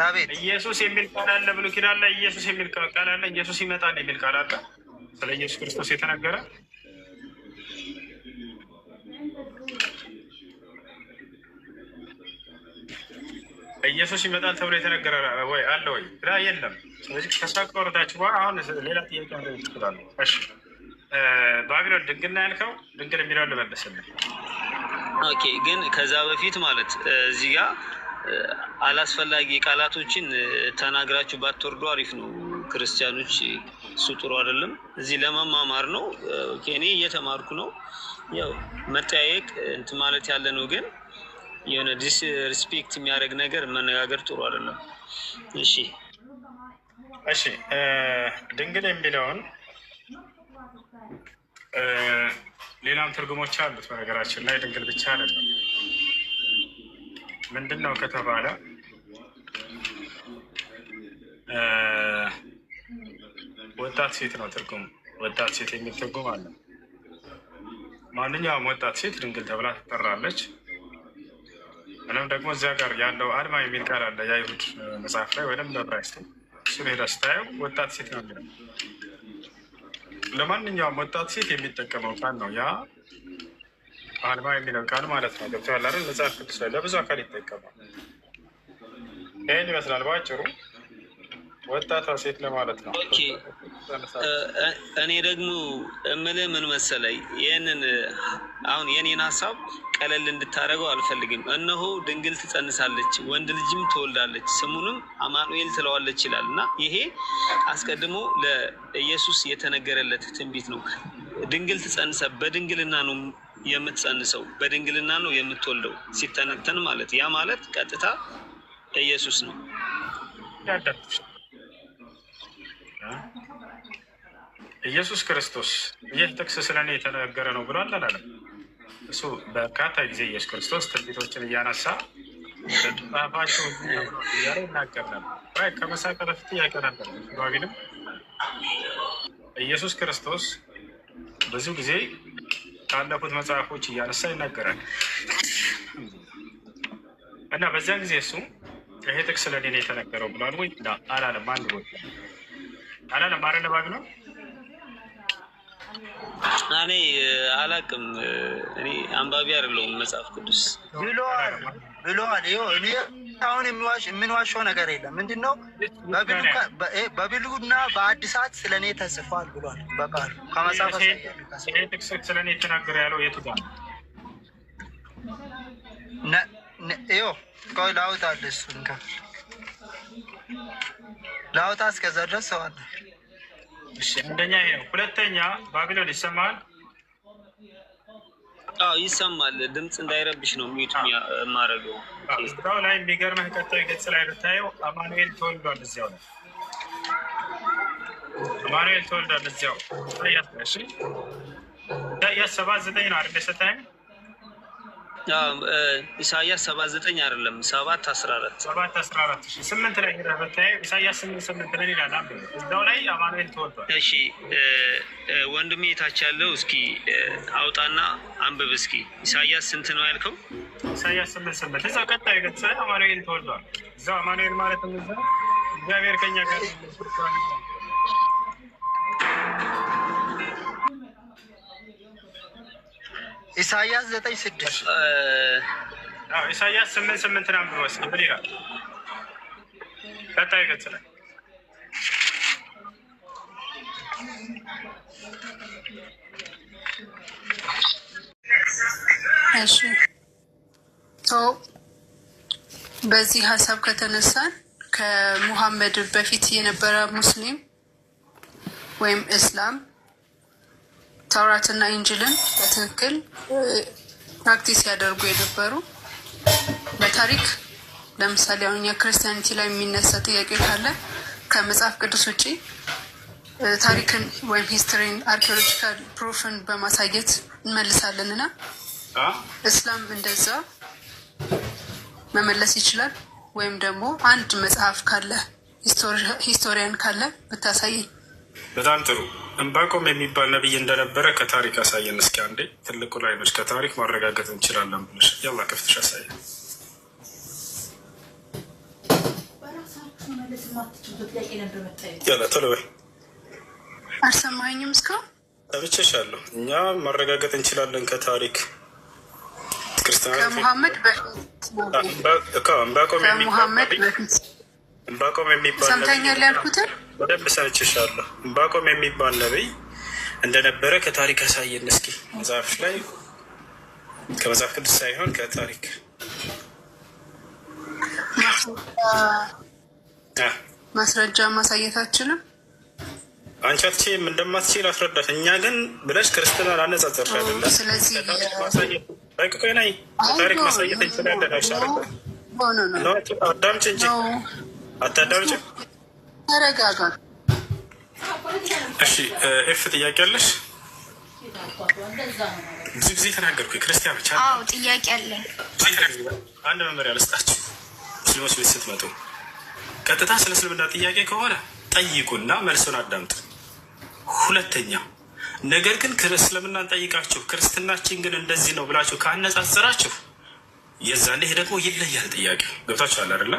አቤት ኢየሱስ የሚል ቃል አለ ብሉይ ኪዳን ላይ። ኢየሱስ የሚል ቃል አለ። ኢየሱስ ይመጣል የሚል ቃል አለ። ስለ ኢየሱስ ክርስቶስ የተነገረ ኢየሱስ ይመጣል ተብሎ የተነገረ ወይ አለ ወይ? የለም። ስለዚህ ተስፋ ከቆረጣችሁ በኋላ አሁን ሌላ ጥያቄ ማድረግ ይችላሉ። እሺ ባቢሎን ድንግል ነው ያልከው፣ ድንግል የሚለውን ልመለስልህ። ኦኬ፣ ግን ከዛ በፊት ማለት እዚህ ጋር አላስፈላጊ ቃላቶችን ተናግራችሁ ባትወርዱ አሪፍ ነው። ክርስቲያኖች እሱ ጥሩ አይደለም። እዚህ ለመማማር ነው። እኔ እየተማርኩ ነው። ያው መጠያየቅ እንትን ማለት ያለ ነው። ግን የሆነ ዲስሪስፔክት የሚያደርግ ነገር መነጋገር ጥሩ አይደለም። እሺ እሺ፣ ድንግል የሚለውን ሌላም ትርጉሞች አሉት። በነገራችን ላይ ድንግል ብቻ አይደለም። ምንድን ነው ከተባለ ወጣት ሴት ነው ትርጉም። ወጣት ሴት የሚል ትርጉም አለ። ማንኛውም ወጣት ሴት ድንግል ተብላ ትጠራለች። ምንም ደግሞ እዚያ ጋር ያለው አድማ የሚል ቃል አለ የአይሁድ መጽሐፍ ላይ ወይም በዕብራይስጥ። እሱን ሄዳ ስታየው ወጣት ሴት ነው የሚለው። ለማንኛውም ወጣት ሴት የሚጠቀመው ቃል ነው ያ አልማ የሚለው ቃል ማለት ነው። ገብቶሃል አይደል? መጽሐፍ ቅዱስ ላይ ለብዙ አካል ይጠቀማል። ይህን ይመስላል በአጭሩ ወጣቷ ሴት ለማለት ነው። ኦኬ፣ እኔ ደግሞ እምልህ ምን መሰለኝ፣ ይህንን አሁን የኔን ሀሳብ ቀለል እንድታደርገው አልፈልግም። እነሆ ድንግል ትጸንሳለች፣ ወንድ ልጅም ትወልዳለች፣ ስሙንም አማኑኤል ትለዋለች ይላል እና ይሄ አስቀድሞ ለኢየሱስ የተነገረለት ትንቢት ነው። ድንግል ትጸንሰ በድንግልና ነው የምትጸንሰው፣ በድንግልና ነው የምትወልደው ሲተነተን ማለት ያ ማለት ቀጥታ ኢየሱስ ነው። ኢየሱስ ክርስቶስ ይህ ጥቅስ ስለ እኔ የተነገረ ነው ብሏል አላለም? እሱ በርካታ ጊዜ ኢየሱስ ክርስቶስ ትንቢቶችን እያነሳ በመጽሐፋቸው እያለ ይናገር ነበር። ከመሳቀ በፊት ጥያቄ ነበር ቢልም ኢየሱስ ክርስቶስ ብዙ ጊዜ ካለፉት መጽሐፎች እያነሳ ይናገራል። እና በዚያን ጊዜ እሱ ይሄ ጥቅስ ለእኔ ነው የተነገረው ብሏል ወይ አላለም? አንድ ቦታ አላለም። አረ ነባቢ ነው። እኔ አላቅም። እኔ አንባቢ አይደለሁም መጽሐፍ ቅዱስ ብለዋል። ይኸው እኔ አሁን የምንዋሸው ነገር የለም። ምንድነው በብሉይና በአዲሳት ስለ እኔ ተጽፏል ብሏል። በቃሉ ከመጽሐፍ ይሄ ጥቅስ ስለ እኔ የተናገረ ያለው የቱ ጋር ይኸው ቆይ ላውጣልህ። እሱን ከፍል ላውጣ። እስከዛ ድረስ ሰዋለ። አንደኛ ይሄ ነው። ሁለተኛ ባቢሎን ይሰማል? አዎ ይሰማል። ድምፅ እንዳይረብሽ ነው ሚዩት የማደርገው። እዛው ላይ የሚገርምህ ቀጣይ ገጽ ላይ ብታየው አማኑኤል ተወልዷል። እዚያው ላይ አማኑኤል ተወልዷል። እዚያው ኢሳያስ 79 ነው አይደል የሰጠኸኝ? ኢሳያስ 79 አይደለም 7:14 7:14 8 ላይ ሄደህ ብታየው ኢሳያስ 8:8 ነው ይላል። እዛው ላይ አማኑኤል ተወልዷል። እሺ ወንድሜ ታች ያለው እስኪ አውጣና አንብብ እስኪ። ኢሳያስ ስንት ነው ያልከው? ኢሳያስ 8:8 እዛው ቀጣይ ገጽ ላይ አማኑኤል ተወልዷል። እዛው አማኑኤል ማለት ነው እዛው እግዚአብሔር ከኛ ጋር ኢሳያስ 9:6 ኢሳያስ 8:8 ነው ብሎስ ምን ይላል? ቀጣይ ገጽ ላይ እሺ በዚህ ሀሳብ ከተነሳን ከሙሐመድ በፊት የነበረ ሙስሊም ወይም እስላም ተውራትና ኢንጅልን በትክክል ፕራክቲስ ያደርጉ የነበሩ በታሪክ ለምሳሌ አሁን የክርስቲያኒቲ ላይ የሚነሳ ጥያቄ ካለ ከመጽሐፍ ቅዱስ ውጭ ታሪክን ወይም ሂስትሪን አርኪኦሎጂካል ፕሩፍን በማሳየት እንመልሳለንና እስላም እንደዛ መመለስ ይችላል። ወይም ደግሞ አንድ መጽሐፍ ካለ ሂስቶሪያን ካለ ብታሳየኝ። በጣም ጥሩ። ዕንባቆም የሚባል ነቢይ እንደነበረ ከታሪክ አሳየን እስኪ አንዴ። ትልቁ ላይ ነች። ከታሪክ ማረጋገጥ እንችላለን ብለሽ ያላ ከፍትሽ አሳየን። ያላ ቶሎ በይ። አልሰማኸኝም? እስካሁን ሰምቼሻለሁ። እኛ ማረጋገጥ እንችላለን ከታሪክ ከሙሐመድ በፊት ዕንባቆም የሚባል ሰምተኛል ያልኩትን በደንብ ሰምቼሻለሁ። ዕንባቆም የሚባል ነቢይ እንደነበረ ከታሪክ አሳየን እስኪ። መጽሐፍ ላይ ከመጽሐፍ ቅዱስ ሳይሆን ከታሪክ ማስረጃ ማሳየት አችልም። አንቺ አትችይም። እንደማትችል አስረዳት። እኛ ግን ብለሽ ክርስትናን አነጻጸርሽ አይደለ? ስለዚህ ታሪክ ማሳየት እንችላለን። አዳምጪ እንጂ አታዳምጪ። ተረጋጋ። እሺ ኤፍ ጥያቄ አለሽ? ብዙ ጊዜ ተናገርኩ። ክርስቲያኖች ጥያቄ አለኝ። አንድ መመሪያ ልስጣችሁ። ሙስሊሞች ቤት ስትመጡ ቀጥታ ስለ እስልምና ጥያቄ ከሆነ ጠይቁና መልሱን አዳምጡ። ሁለተኛ ነገር ግን እስልምናን ጠይቃችሁ ክርስትናችን ግን እንደዚህ ነው ብላችሁ ካነጻጽራችሁ የዛኔ ይሄ ደግሞ ይለያል። ጥያቄ ገብታችኋል አይደለ?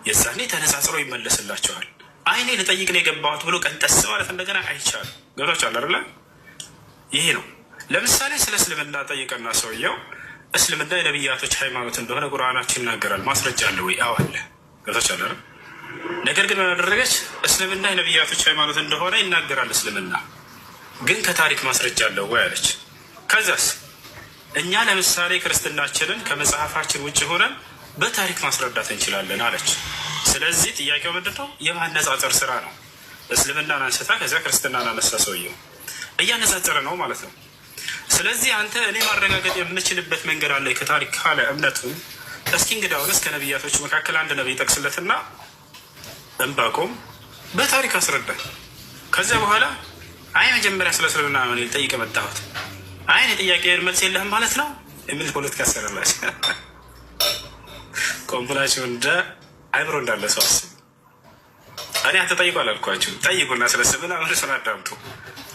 የዛኔ ተነጻጽሮ ይመለስላችኋል። አይኔ ልጠይቅ ነው የገባሁት ብሎ ቀንጠስ ማለት እንደገና አይቻልም። ገብታችኋል አይደለ? ይሄ ነው። ለምሳሌ ስለ እስልምና ጠይቀና ሰውየው እስልምና የነቢያቶች ሃይማኖት እንደሆነ ቁርአናችን ይናገራል። ማስረጃ አለ ወይ? አዎ አለ። ገብታችኋል አይደል? ነገር ግን ምን አደረገች? እስልምና የነቢያቶች ሃይማኖት እንደሆነ ይናገራል እስልምና ግን ከታሪክ ማስረጃ አለው ወይ አለች። ከዛስ እኛ ለምሳሌ ክርስትናችንን ከመጽሐፋችን ውጭ ሆነን በታሪክ ማስረዳት እንችላለን አለች። ስለዚህ ጥያቄው ምንድን ነው? የማነጻጸር ስራ ነው። እስልምናን አንስታ ከዚያ ክርስትናን አነሳ። ሰውየው እያነጻጸረ ነው ማለት ነው። ስለዚህ አንተ እኔ ማረጋገጥ የምችልበት መንገድ አለ ከታሪክ ካለ እምነቱን እስኪ እንግዳውንስ ከነቢያቶች መካከል አንድ ነቢይ ጠቅስለትና ዕንባቆም በታሪክ አስረዳኝ። ከዚያ በኋላ አይ መጀመሪያ ስለ እስልምና ነው ልጠይቅ የመጣሁት፣ አይ ጥያቄ መልስ የለህም ማለት ነው የሚል ፖለቲካ ሰረላች። ቆም ብላችሁ እንደ አይምሮ እንዳለ ሰው አስቡ። እኔ አትጠይቁ አላልኳችሁ። ጠይቁና ስለስምና እርሱን አዳምጡ።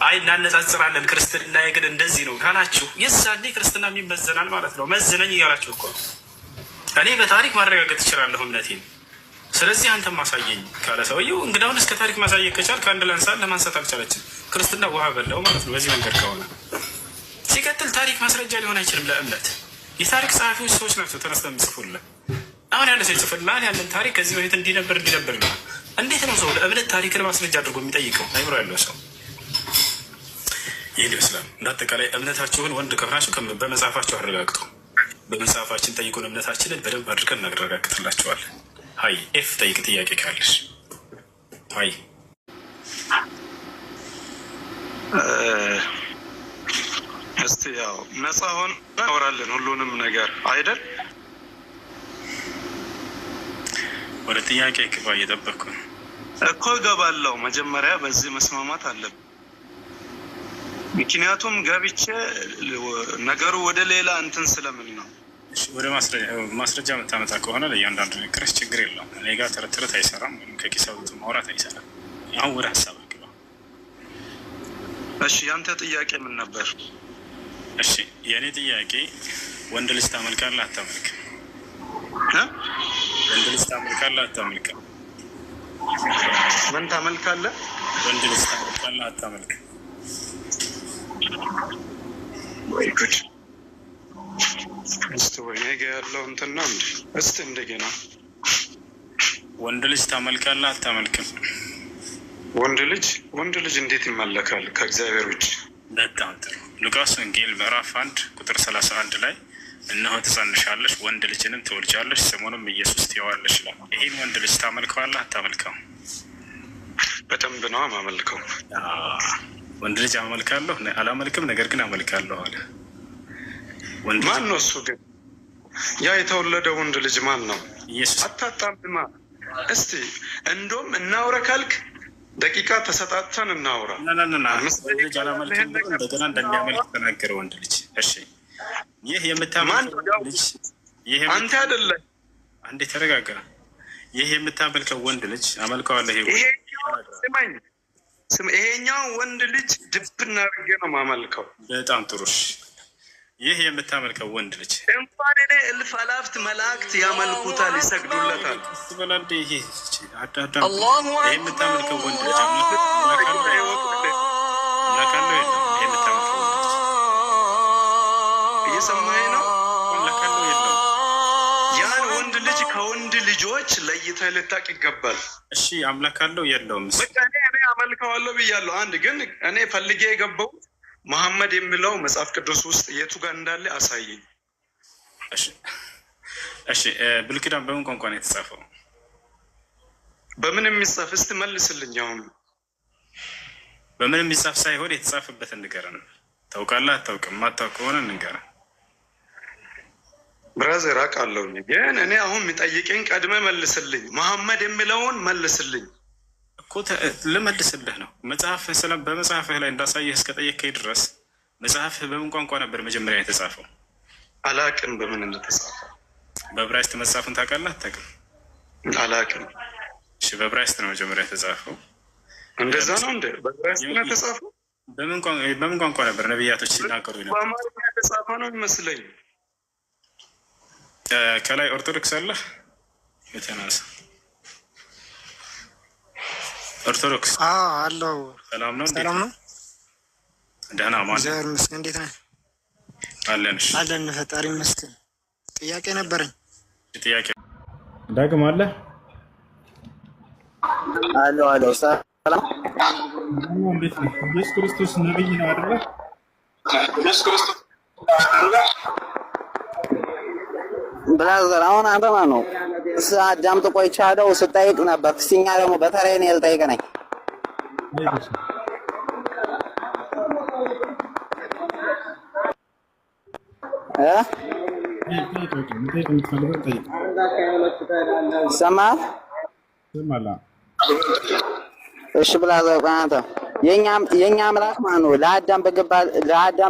አይ እናነጻጽራለን ክርስትና ግን እንደዚህ ነው ካላችሁ የዛኔ ክርስትና ይመዘናል ማለት ነው። መዝነኝ እያላችሁ እኮ ነው። እኔ በታሪክ ማረጋገጥ እችላለሁ እምነቴን። ስለዚህ አንተም ማሳየኝ ካለ ሰውየው እንግዳውን እስከ ታሪክ ማሳየት ከቻል ከአንድ ላንሳን ለማንሳት አልቻለችም። ክርስትና ውሃ በላው ማለት ነው በዚህ መንገድ ከሆነ። ሲቀጥል ታሪክ ማስረጃ ሊሆን አይችልም ለእምነት። የታሪክ ጸሐፊዎች ሰዎች ናቸው ተነስተው የሚጽፉልን። አሁን ያለ ሰው ይጽፍልሃል ያለን ታሪክ ከዚህ በፊት እንዲነበር ይላል። እንዴት ነው ሰው ለእምነት ታሪክን ማስረጃ አድርጎ የሚጠይቀው? አይምሮ ያለው ሰው ይህን ይመስላል። እንዳጠቃላይ እምነታችሁን ወንድ ከሆናችሁ በመጽሐፋችሁ አረጋግጡ። በመጽሐፋችን ጠይቁን፣ እምነታችንን በደንብ አድርገን እናረጋግጥላችኋለን። ሀይ ኤፍ ጠይቅ ጥያቄ ካለሽ። ሀይ እስቲ ያው ነፃ ሆን እናወራለን ሁሉንም ነገር አይደል? ወደ ጥያቄ ግባ፣ እየጠበቅኩ ነው እኮ እገባለሁ። መጀመሪያ በዚህ መስማማት አለብን። ምክንያቱም ገብቼ ነገሩ ወደ ሌላ እንትን ስለምን ነው። ወደ ማስረጃ የምታመጣ ከሆነ ለእያንዳንዱ ንግግርሽ ችግር የለውም። እኔ ጋር ተረትረት አይሰራም፣ ወይም ከኪሳው ማውራት አይሰራም። አሁን ወደ ሀሳብ ግባ። እሺ ያንተ ጥያቄ ምን ነበር? እሺ የእኔ ጥያቄ ወንድ ልጅ ታመልካለህ አታመልክም? ወንድ ልጅ ታመልካለህ አታመልክም? ምን ታመልካለህ? ወንድ ልጅ ታመልካለህ አታመልክም? ወይ ጉድ! እስቲ ወይ ነገ ያለው እንትን ነው እንዴ? እስቲ እንደገና ወንድ ልጅ ታመልካለህ አታመልክም? ወንድ ልጅ እንዴት ይመለካል ከእግዚአብሔር ውጭ? በጣም ጥሩ። ሉቃስ ወንጌል ምዕራፍ 1 ቁጥር 31 ላይ እነሆ ትጸንሻለሽ፣ ወንድ ልጅንም ትወልጃለሽ፣ ስሙንም ኢየሱስ ትይዋለሽ ይላል። ይህን ወንድ ልጅ ታመልከዋለህ አታመልከውም? በደንብ ነው የማመልከው። ወንድ ልጅ አመልካለሁ አላመልክም፣ ነገር ግን አመልካለሁ አለ። ማን ነው እሱ? ግን ያ የተወለደ ወንድ ልጅ ማን ነው? ኢየሱስ። አታጣምማ። እስቲ እንደውም እናውራ ካልክ ደቂቃ ተሰጣጥተን እናውራ። ልጅ አላመልክም እንደገና እንደሚያመልክ ተናገረ ወንድ ልጅ። እሺ ይህ የምታመልከው ልጅ አንተ አይደለም። አንዴ ተረጋጋ። ይህ የምታመልከው ወንድ ልጅ አመልከዋለሁ። ይሄኛው ወንድ ልጅ ድብና አድርጌ ነው የማመልከው። በጣም ጥሩ። ይህ የምታመልከው ወንድ ልጅ እንኳን እኔ እልፍ አላፍት መላእክት ያመልኩታል፣ ይሰግዱለታል። ይህ የምታመልከው ወንድ ልጅ እየሰማኸኝ ነው? ያን ወንድ ልጅ ከወንድ ልጆች ለይተህ ልታቅ ይገባል። እሺ አምላክ አለው የለውም? በቃ እኔ አመልከዋለሁ ብያለሁ። አንድ ግን እኔ ፈልጌ የገባው መሐመድ የሚለው መጽሐፍ ቅዱስ ውስጥ የቱ ጋር እንዳለ አሳየኝ። እሺ ብሉይ ኪዳን በምን ቋንቋ ነው የተጻፈው? በምን የሚጻፍ እስቲ መልስልኝ። አሁን በምን የሚጻፍ ሳይሆን የተጻፈበትን ንገረን። ታውቃለህ አታውቅም? ማታውቅ ከሆነ ንገረን። ብራዘር አውቃለሁ፣ ግን እኔ አሁን የሚጠይቀኝ ቀድመ መልስልኝ። መሐመድ የሚለውን መልስልኝ እኮ ልመልስልህ ነው። በመጽሐፍህ ላይ እንዳሳየህ እስከጠየቀኝ ድረስ መጽሐፍህ በምን ቋንቋ ነበር መጀመሪያ የተጻፈው? አላውቅም በምን እንደተጻፈ። በዕብራይስጥ መጽሐፉን ታውቃለህ አታውቅም? አላውቅም። እሺ በዕብራይስጥ ነው መጀመሪያ የተጻፈው። እንደዛ ነው እንደ በዕብራይስጥ ነው የተጻፈው? በምን ቋንቋ ነበር ነቢያቶች ሲናገሩ ነበር? በአማርኛ የተጻፈ ነው ይመስለኝ። ከላይ ኦርቶዶክስ አለ የተናሰ ኦርቶዶክስ አለው። ሰላም ነው? ሰላም ነው። ደህና ማለት እግዚአብሔር ይመስገን። እንዴት ነህ? አለንሽ? አለን ፈጣሪ ይመስገን። ጥያቄ ነበረኝ። ጥያቄ ዳግም አለ? አሎ ሰላም። እንዴት ነው? ኢየሱስ ክርስቶስ ነብይ ነው አይደል? ኢየሱስ ክርስቶስ ብራዘር አሁን አንተ ማን ነው? አዳምጥ ቆይቻለሁ ስጠይቅ ነበር። እስኪኛ ደግሞ በተለይ እኔ ልጠይቅ ነኝ። ይሰማል? እሺ ብራዘር አንተ የኛ አምላክ ማን ነው? ለአዳም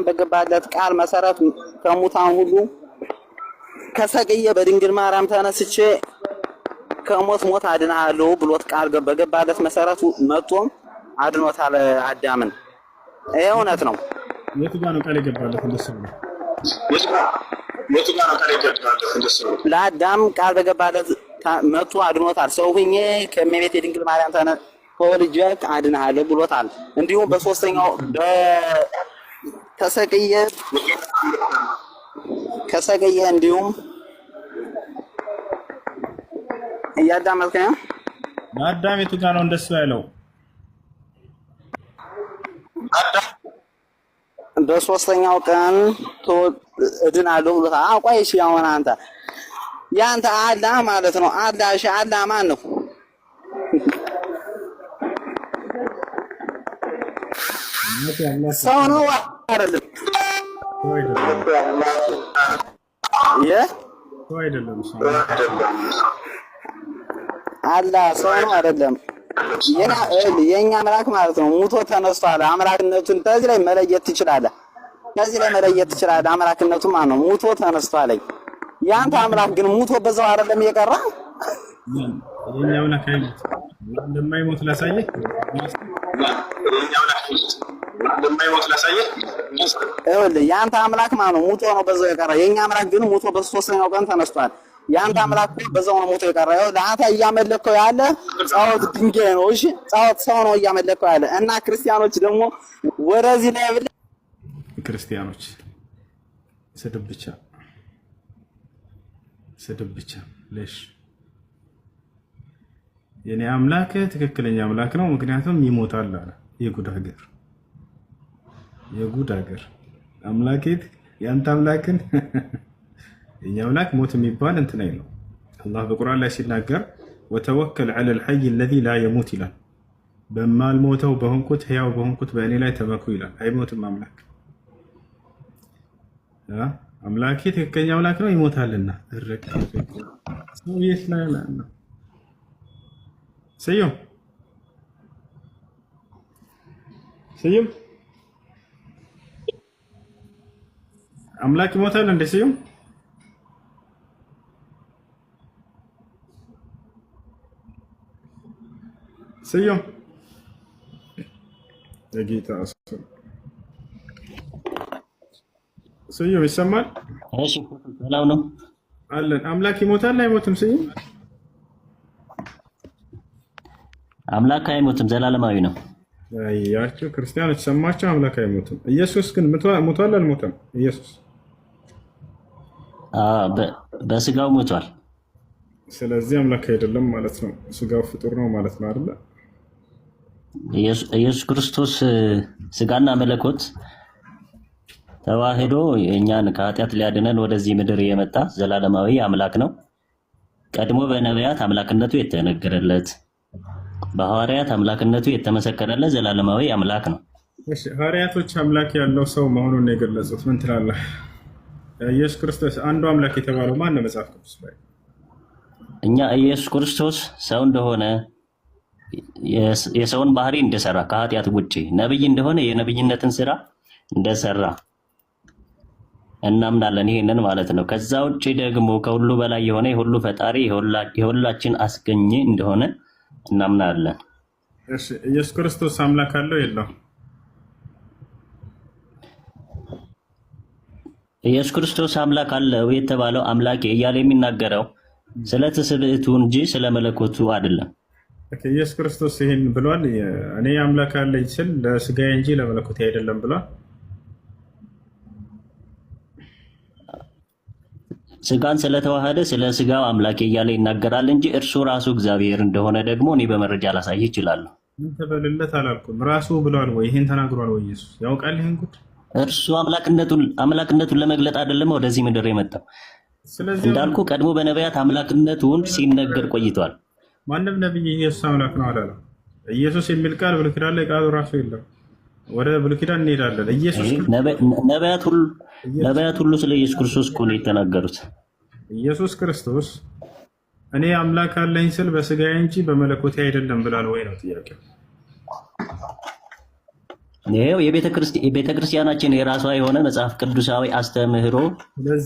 በገባለት ቃል መሰረት ከሙታን ሁሉ ከሰቅዬ በድንግል ማርያም ተነስቼ ከሞት ሞት አድናለሁ ብሎት ቃል በገባለት መሰረቱ መጥቶም አድኖታል አዳምን። ይሄ እውነት ነው። የቱ ጋር ነው ቃል የገባለት እንደሱ ነው? ለአዳም ቃል በገባለት መጥቶ አድኖታል። ሰው ሁኜ ከእመቤቴ ድንግል ማርያም ተወልጄ አድናለሁ ብሎታል። እንዲሁም በሶስተኛው ከሰገየ እንዲሁም እያዳመጥከኝ ነው። ለአዳም የቱ ጋር ነው እንደሱ ያለው? በሶስተኛው ቀን እድናለሁ ብሎታል። አቋይ እሺ፣ አሁን አንተ ያንተ አላህ ማለት ነው። አላህ እሺ፣ አላህ ማን ነው? ሰው ነው አይደለም? አላህ ሰው ነው አይደለም? የኛ አምላክ ማለት ነው ሙቶ ተነስቷል። አምላክነቱን ከዚህ ላይ መለየት ትችላለህ። አምላክነቱን ማለት ነው ሙቶ ተነስቷል። ያንተ አምላክ ግን ሙቶ በዛው አይደለም የቀረ። የኛ አምላክ እንደማይሞት ላሳየህ። ያንተ አምላክ ማለት ነው ሙቶ ነው በዛው የቀረ። የኛ አምላክ ግን ሙቶ በሶስተኛው ቀን ተነስቷል። ያንተ አምላክ በዛው ነው ሙቶ የቀረ። ለአንተ እያመለከው ያለ ጻወት ድንጋይ ነው። እሺ ጻወት ሰው ነው እያመለከው ያለ እና ክርስቲያኖች ደግሞ ወደዚህ ላይ ክርስቲያኖች ስድብ ብቻ ለሽ የኔ አምላክ ትክክለኛ አምላክ ነው፣ ምክንያቱም ይሞታል አለ። የጉድ ሀገር አምላኬት ያንተ አምላክን የኛ አምላክ ሞት የሚባል እንትን አይለው። አላህ በቁርአን ላይ ሲናገር ወተወከል ዐለል ሐይ አለዚ ላ የሙት ይላል። በማልሞተው በሆንኩት ህያው በሆንኩት በእኔ ላይ ተመኩ ይላል። አይሞትም አምላክ። አምላኬ ትክክለኛ አምላክ ነው፣ ይሞታልና እረቅ ሰው የት ላይ ነው? ስዩም አምላክ ይሞታል እንዴ? ስዩም የጌታ ስዩም ይሰማል? እሺ ሰላም ነው አለን። አምላክ ይሞታል አይሞትም? ስዩም አምላክ አይሞትም፣ ዘላለማዊ ነው። ያቸው ክርስቲያኖች ሰማቸው። አምላክ አይሞትም። ኢየሱስ ግን ሞቷል አልሞተም? ኢየሱስ በስጋው ሞቷል። ስለዚህ አምላክ አይደለም ማለት ነው። ስጋው ፍጡር ነው ማለት ነው አይደለ? ኢየሱስ ክርስቶስ ስጋና መለኮት ተዋህዶ እኛን ከኃጢአት ሊያድነን ወደዚህ ምድር የመጣ ዘላለማዊ አምላክ ነው። ቀድሞ በነቢያት አምላክነቱ የተነገረለት፣ በሐዋርያት አምላክነቱ የተመሰከረለት ዘላለማዊ አምላክ ነው። እሺ ሐዋርያቶች አምላክ ያለው ሰው መሆኑን የገለጹት ምን ትላለህ? ኢየሱስ ክርስቶስ አንዱ አምላክ የተባለው ማን ነው መጽሐፍ ቅዱስ ላይ? እኛ ኢየሱስ ክርስቶስ ሰው እንደሆነ የሰውን ባህሪ እንደሰራ ከኃጢአት ውጪ ነብይ እንደሆነ የነብይነትን ስራ እንደሰራ እናምናለን። ይሄንን ማለት ነው። ከዛ ውጪ ደግሞ ከሁሉ በላይ የሆነ የሁሉ ፈጣሪ የሁላችን አስገኝ እንደሆነ እናምናለን። እሺ ኢየሱስ ክርስቶስ አምላክ አለው የለው? ኢየሱስ ክርስቶስ አምላክ አለው የተባለው አምላኬ እያለ የሚናገረው ስለ ትስብእቱ እንጂ ስለ መለኮቱ አይደለም። ኢየሱስ ክርስቶስ ይሄን ብሏል። እኔ አምላክ አለኝ ስል ለስጋዬ እንጂ ለመለኮቴ አይደለም ብሏል። ስጋን ስለተዋሃደ ስለ ስጋው አምላኬ እያለ ይናገራል እንጂ እርሱ ራሱ እግዚአብሔር እንደሆነ ደግሞ እኔ በመረጃ ላሳይ ይችላል። ምን ተበልለት አላልኩም። ራሱ ብሏል ወይ? ይሄን ተናግሯል ወይ? ኢየሱስ ያውቃል ይሄን ጉድ። እርሱ አምላክነቱን ለመግለጥ አይደለም ወደዚህ ምድር የመጣው። ስለዚህ እንዳልኩ ቀድሞ በነቢያት አምላክነቱን ሲነገር ቆይቷል። ማንም ነብይ ኢየሱስ አምላክ ነው አላለም። ኢየሱስ የሚል ቃል ብሉይ ኪዳን ላይ ቃሉ ራሱ የለም። ወደ ብሉይ ኪዳን እንሄዳለን። ኢየሱስ ነቢያት ሁሉ ስለ ኢየሱስ ክርስቶስ እኮ ነው የተናገሩት። ኢየሱስ ክርስቶስ እኔ አምላክ አለኝ ስል በስጋዬ እንጂ በመለኮቴ አይደለም ብሏል ወይ ነው ጥያቄው። ይሄው የቤተክርስቲያናችን የራሷ የሆነ መጽሐፍ ቅዱሳዊ አስተምህሮ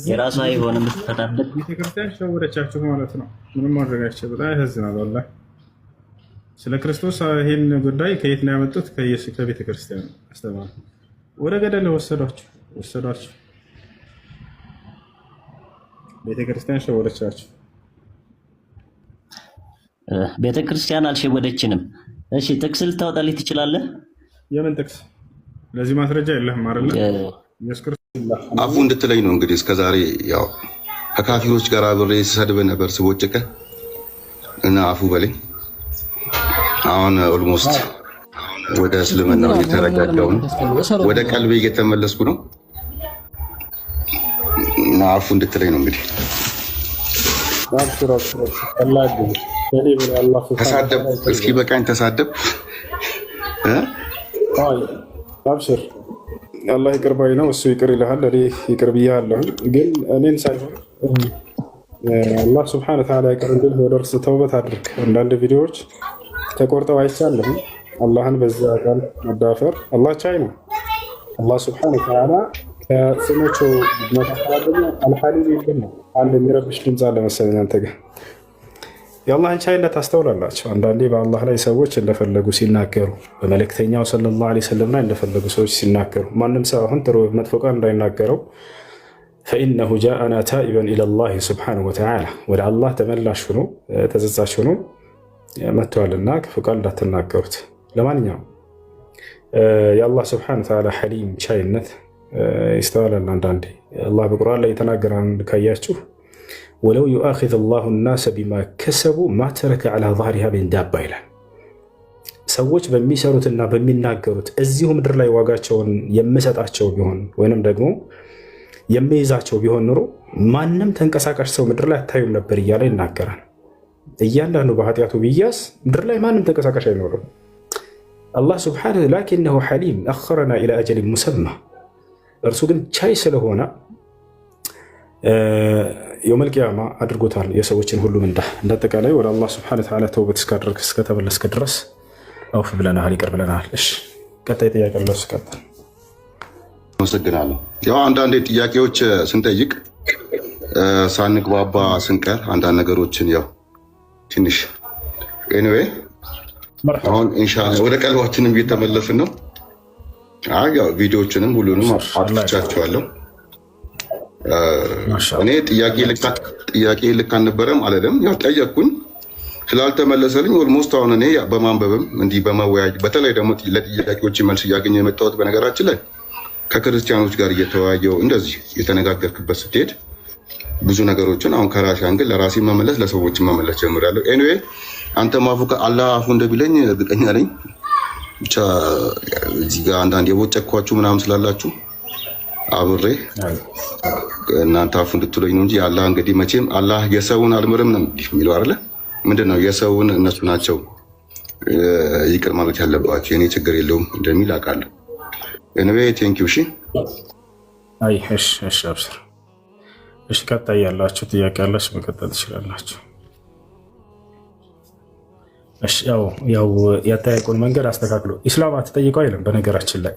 የራሷ የሆነ የምትፈታበት ቤተክርስቲያን ሸወደቻችሁ ማለት ነው። ምንም ማድረጋቸው በጣም ያሳዝናል። ወላሂ ስለ ክርስቶስ ይህን ጉዳይ ከየት ነው ያመጡት? ከቤተክርስቲያን አስተማሩ። ወደ ገደል ወሰዷቸው። ቤተክርስቲያን ሸወደቻችሁ። ቤተክርስቲያን አልሸወደችንም። እሺ ጥቅስ ልታወጣልኝ ትችላለህ? የምን ጥቅስ? ለዚህ ማስረጃ የለህም አይደለ? አፉ እንድትለኝ ነው እንግዲህ እስከዛሬ ያው ከካፊሮች ጋር አብሬ ስሰድብህ ነበር ስቦጭቀ እና አፉ በለኝ። አሁን ኦልሞስት ወደ እስልምናው እየተረጋጋሁ ነው፣ ወደ ቀልቤ እየተመለስኩ ነው እና አፉ እንድትለኝ ነው እንግዲህ። ተሳደብ እስኪ በቃኝ፣ ተሳደብ። አብሽር፣ አላህ ይቅር ባይ ነው። እሱ ይቅር ይልሃል፣ እኔ ይቅር ብያለሁ። ግን እኔን ሳይሆን አላህ ስብሐነ ወተዓላ ይቅር እንዲል ወደ እርሱ ተውበት አድርግ። አንዳንድ ቪዲዮዎች ተቆርጠው አይቻለሁ። አላህን በዚህ አካል መዳፈር አላህ ቻይ ነው። አላህ ስብሐነ ወተዓላ ከስሞቹ መካከል አልሐሊም ይል ነው። አንድ የሚረብሽ ድምፅ አለ መሰለኝ አንተ ጋር። የአላህን ቻይነት ታስተውላላቸው። አንዳንዴ በአላህ ላይ ሰዎች እንደፈለጉ ሲናገሩ፣ በመልእክተኛው ሰለላሁ ዐለይሂ ወሰለም ላይ እንደፈለጉ ሰዎች ሲናገሩ፣ ማንም ሰው አሁን ጥሩ መጥፎ ቃል እንዳይናገረው ፈኢነሁ ጃአና ታኢበን ኢለላህ ስብሐነሁ ወተዓላ፣ ወደ አላህ ተመላሽ ሆኖ ተጸጻች ሆኖ መጥቷልና ክፉ ቃል እንዳትናገሩት። ለማንኛውም የአላህ ስብሐነሁ ወተዓላ ሐሊም ቻይነት ይስተዋላል። አንዳንዴ አላህ በቁርአን ላይ የተናገረን ካያችሁ ወለው ዩአኺዙ ላሁ ናሰ ቢማ ከሰቡ ማ ተረከ ዐላ ظህሪሃ ሚን ዳባ ይላል። ሰዎች በሚሰሩትና በሚናገሩት እዚሁ ምድር ላይ ዋጋቸውን የምሰጣቸው ቢሆን ወይንም ደግሞ የሚይዛቸው ቢሆን ኑሮ ማንም ተንቀሳቃሽ ሰው ምድር ላይ አታዩም ነበር እያለ ይናገራል። እያንዳንዱ በኃጢአቱ ቢያዝ ምድር ላይ ማንም ተንቀሳቃሽ አይኖርም። አላህ ሱብሓነሁ ላኪነሁ ሐሊም አኸረና ኢላ አጀሊን ሙሰማ፣ እርሱ ግን ቻይ ስለሆነ የውመል ቂያማ አድርጎታል የሰዎችን ሁሉ ምንዳ። እንዳጠቃላይ ወደ አላህ ሱብሓነሁ ወተዓላ ተውበት እስካደረግ እስከተመለስክ ድረስ አውፍ ብለናል፣ ይቅር ብለናል። እሺ ቀጣይ ጥያቄ ለሱ ቀጥል። አመሰግናለሁ። ያው አንዳንድ ጥያቄዎች ስንጠይቅ ሳንግባባ ስንቀር አንዳንድ ነገሮችን ያው ትንሽ ኤኒዌይ አሁን ኢንሻአላህ ወደ ቀልባችንም እየተመለስን ነው። ያው ቪዲዮዎችንም ሁሉንም አጥፍቻቸዋለሁ። እኔ ጥያቄ ልክ አልነበረም አለለም። ያው ጠየቅኩኝ ስላልተመለሰልኝ ኦልሞስት አሁን እኔ በማንበብም እንዲህ በመወያየት በተለይ ደግሞ ለጥያቄዎች መልስ እያገኘ የመጣሁት በነገራችን ላይ ከክርስቲያኖች ጋር እየተወያየው እንደዚህ የተነጋገርክበት ስትሄድ ብዙ ነገሮችን አሁን ከራሴ አንግል ለራሴ መመለስ ለሰዎች መመለስ ጀምራለሁ። ኤኒዌይ አንተ ማፉ አላህ አፉ እንደቢለኝ እርግጠኛ ነኝ። ብቻ እዚህ ጋር አንዳንድ የቦጨኳችሁ ምናምን ስላላችሁ አብሬ እናንተ አፉ እንድትሉኝ ነው እንጂ አላህ እንግዲህ መቼም አላህ የሰውን አልምርም ነው የሚለው አይደለ? ምንድነው የሰውን እነሱ ናቸው ይቅር ማለት ያለባቸው የኔ ችግር የለውም እንደሚል አውቃለሁ። ኤኒዌይ ቴንኪው። እሺ አይ እሺ አብሽር። እሺ ቀጣይ ያላችሁ ጥያቄ ያላችሁ መቀጠል ትችላላችሁ። እሺ ያው ያጠያየቁን መንገድ አስተካክሎ ኢስላም አትጠይቀው አይልም። በነገራችን ላይ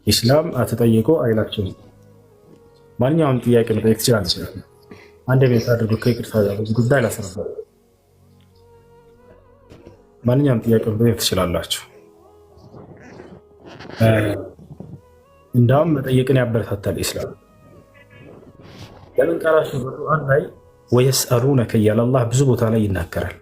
ኢስላም አትጠይቀው አይላችሁም። ማንኛውም ጥያቄ መጠየቅ ትችላለች። አንድ ቤት አድርጎ ከይቅርታ ጋር ጉዳይ ላስረዳ። ማንኛውም ጥያቄ መጠየቅ ትችላላችሁ። እንዳውም መጠየቅን ያበረታታል ኢስላም። ለምን ቃላችሁ በቁርአን ላይ ወየስአሉነከ እያለ አላህ ብዙ ቦታ ላይ ይናገራል።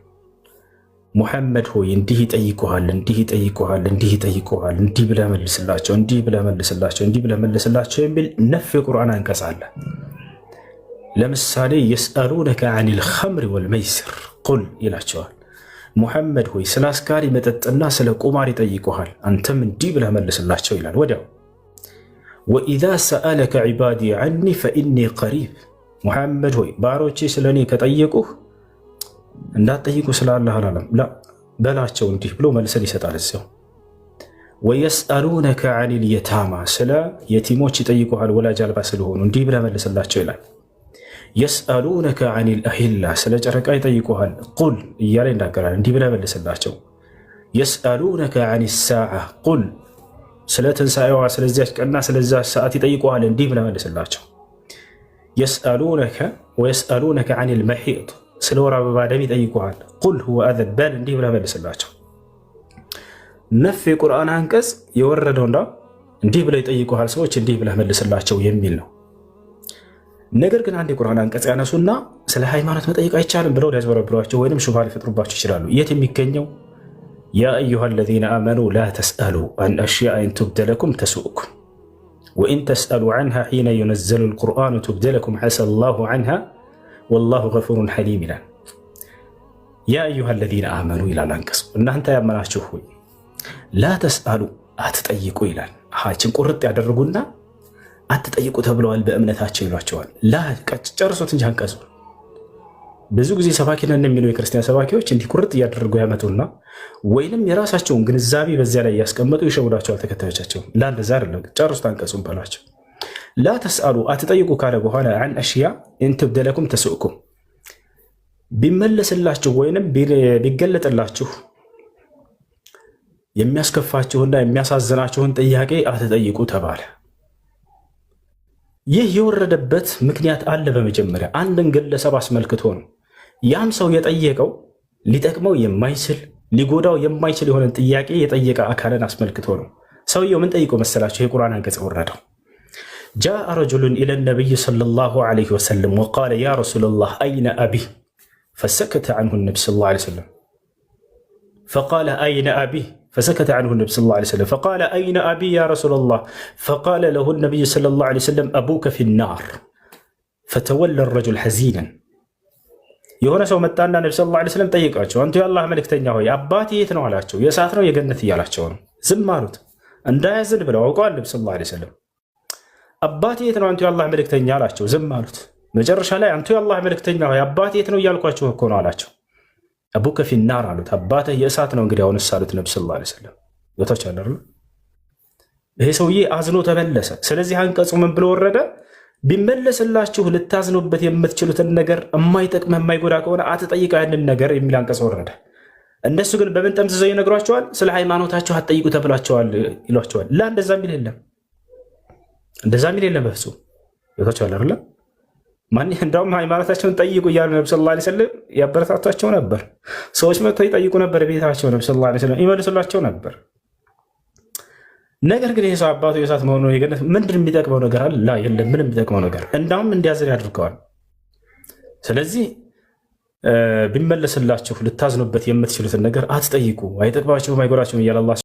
ሙሐመድ ሆይ እንዲህ ይጠይቁሃል፣ እንዲህ ይጠይቁሃል፣ እንዲህ ይጠይቁሃል፣ እንዲህ ብለህ መልስላቸው፣ እንዲህ ብለህ መልስላቸው፣ እንዲህ ብለህ መልስላቸው የሚል ነፍ የቁርአን አንቀጽ አለ። ለምሳሌ የስአሉነከ አኒል ኸምሪ ወልመይስር ቁል ይላቸዋል። ሙሐመድ ሆይ ስለ አስካሪ መጠጥና ስለ ቁማር ይጠይቁሃል፣ አንተም እንዲህ ብለህ መልስላቸው ይላል። ወዲያው ወኢዛ ሰአለከ ዒባዲ ዐኒ ፈኢኒ ቀሪብ፣ ሙሐመድ ሆይ ባሮቼ ስለ እኔ ከጠየቁህ እንዳትጠይቁ ስላለህ አላለም፣ ላ በላቸው እንዲህ ብሎ መልስን ይሰጣል እዚያው። ወየስአሉነከ ዐኒል የታማ፣ ስለ የቲሞች ይጠይቁሃል ወላጅ አልባ ስለሆኑ እንዲህ ብለህ መልስላቸው ይላል። የስአሉነከ ዐኒል አሂላ፣ ስለ ጨረቃ ይጠይቁሃል ቁል እያለ ይናገራል፣ እንዲህ ብለህ መልስላቸው። የስአሉነከ ዐኒ ሳዓ ቁል ስለ ትንሣኤዋ ስለዚያች ቀንና ስለዚያች ሰዓት ይጠይቁሃል እንዲህ ብለህ መልስላቸው። ወየስአሉነከ ዐኒል መሒድ ስለ ወር አበባ ደም ይጠይቁሃል። ቁል ሁወ አዘን በል እንዲህ ብለህ መልስላቸው። ነፍ የቁርአን አንቀጽ የወረደው እንዲህ ብለው ይጠይቁሃል ሰዎች እንዲህ ብለህ መልስላቸው የሚል ነው። ነገር ግን አንድ የቁርአን አንቀጽ ያነሱና ስለ ሃይማኖት መጠየቅ አይቻልም ብለው ሊያዝበረብሯቸው ወይም ሹብሃ ሊፈጥሩባቸው ይችላሉ። የት የሚገኘው ያ አዩሃ አለዚነ አመኑ ላ ተስአሉ አን አሽያእን ቱብደ ለኩም ተሱእኩም ወኢን ተስአሉ ዐንሃ ሒነ ዩነዘሉ ልቁርአኑ ቱብደ ለኩም ዐሳ ላሁ ዐንሃ ወላሁ ገፉሩን ሐሊም ይላል። ያ አዩሃ አለዚነ አመኑ ይላል አንቀጹ። እናንተ ያመናችሁ ሆይ ላ ተስአሉ አትጠይቁ ይላል። ችን ቁርጥ ያደርጉና አትጠይቁ ተብለዋል በእምነታቸው ይሏቸዋል። ላ ጨርሶት እንጂ አንቀጹ ብዙ ጊዜ ሰባኪ ነን የሚሉ የክርስቲያን ሰባኪዎች እንዲህ ቁርጥ እያደረጉ ያመጡና ወይንም የራሳቸውን ግንዛቤ በዚያ ላይ እያስቀመጡ ይሸውዳቸዋል ተከታዮቻቸው። ላ እንደዛ አይደለም፣ ጨርሶት አንቀጹን በሏቸው። ላ ተስአሉ አትጠይቁ ካለ በኋላ አን አሽያ ኢን ትብደ ለኩም ተሱእኩም ቢመለስላችሁ ወይንም ቢገለጥላችሁ የሚያስከፋችሁና የሚያሳዝናችሁን ጥያቄ አትጠይቁ ተባለ። ይህ የወረደበት ምክንያት አለ። በመጀመሪያ አንድን ግለሰብ አስመልክቶ ነው። ያም ሰው የጠየቀው ሊጠቅመው የማይችል ሊጎዳው የማይችል የሆነ ጥያቄ የጠየቀ አካልን አስመልክቶ ነው። ሰውየው ምን ጠይቆ መሰላቸው? የቁርአን አንቀጽ ወረደው። ጃአ ረጁሉን ኢለ ነቢይ ሰለላሁ ዐለይሂ ወሰለም ወቃለ ያ ረሱለላህ አይነ አቢ ፈሰከተ ዐንሁ ነቢ ሰለላሁ ዐለይሂ ወሰለም ፈቃለ አይነ አቢ فسكت عنه النبي صلى الله عليه وسلم فقال أين أبي يا رسول الله فقال له النبي صلى الله عليه وسلم أبوك في النار فتولى الرجل حزينا يهونا سو متانا النبي صلى الله عليه وسلم ጠይቃቸው አንተ የአላህ መልእክተኛ ሆይ አባቴ የት ነው አላቸው። የእሳት ነው የገነት እያላቸው ነው። ዝም አሉት እንዳያዝን ብለው አውቀዋል። ነብዩ ሰለላሁ ዐለይሂ ወሰለም አባቴ የት ነው አንተ የአላህ መልእክተኛ አላቸው። ዝም አሉት። መጨረሻ ላይ አንተ የአላህ መልእክተኛ ሆይ አባቴ የት ነው እያልኳቸው እኮ ነው አላቸው። አቡከ ፊናር አሉት። አባትህ የእሳት ነው እንግዲህ አሁንስ አሉት ነብዩ ሰለላሁ ዐለይሂ ወሰለም። ወታች አላሩ ይሄ ሰውዬ አዝኖ ተመለሰ። ስለዚህ አንቀጹ ምን ብሎ ወረደ? ቢመለስላችሁ ልታዝኑበት የምትችሉትን ነገር የማይጠቅም የማይጎዳ ከሆነ አትጠይቁ ያንን ነገር የሚል አንቀጽ ወረደ። እነሱ ግን በምን ጠምዝዘው ይነግሯቸዋል? ስለ ሃይማኖታችሁ አትጠይቁ ተብላችኋል ይሏቸዋል። ላ እንደዛ የሚል የለም፣ እንደዛ የሚል የለም በፍጹም። ወታች አላሩ እንዳውም ሃይማኖታቸውን ጠይቁ እያሉ ነብዩ ሰለላሁ ዐለይሂ ወሰለም ያበረታቷቸው ነበር። ሰዎች መጥተው ይጠይቁ ነበር ቤታቸው፣ ነብዩ ሰለላሁ ዐለይሂ ወሰለም ይመልሱላቸው ነበር። ነገር ግን ይሄ ሰው አባቱ የእሳት መሆኑ የገነት ምንድን የሚጠቅመው ነገር አለ? ላ የለም፣ ምንም የሚጠቅመው ነገር እንዳውም እንዲያዝን ያድርገዋል። ስለዚህ ቢመለስላችሁ ልታዝኑበት የምትችሉትን ነገር አትጠይቁ፣ አይጠቅማችሁም አይጎዳችሁም እያለ አላህ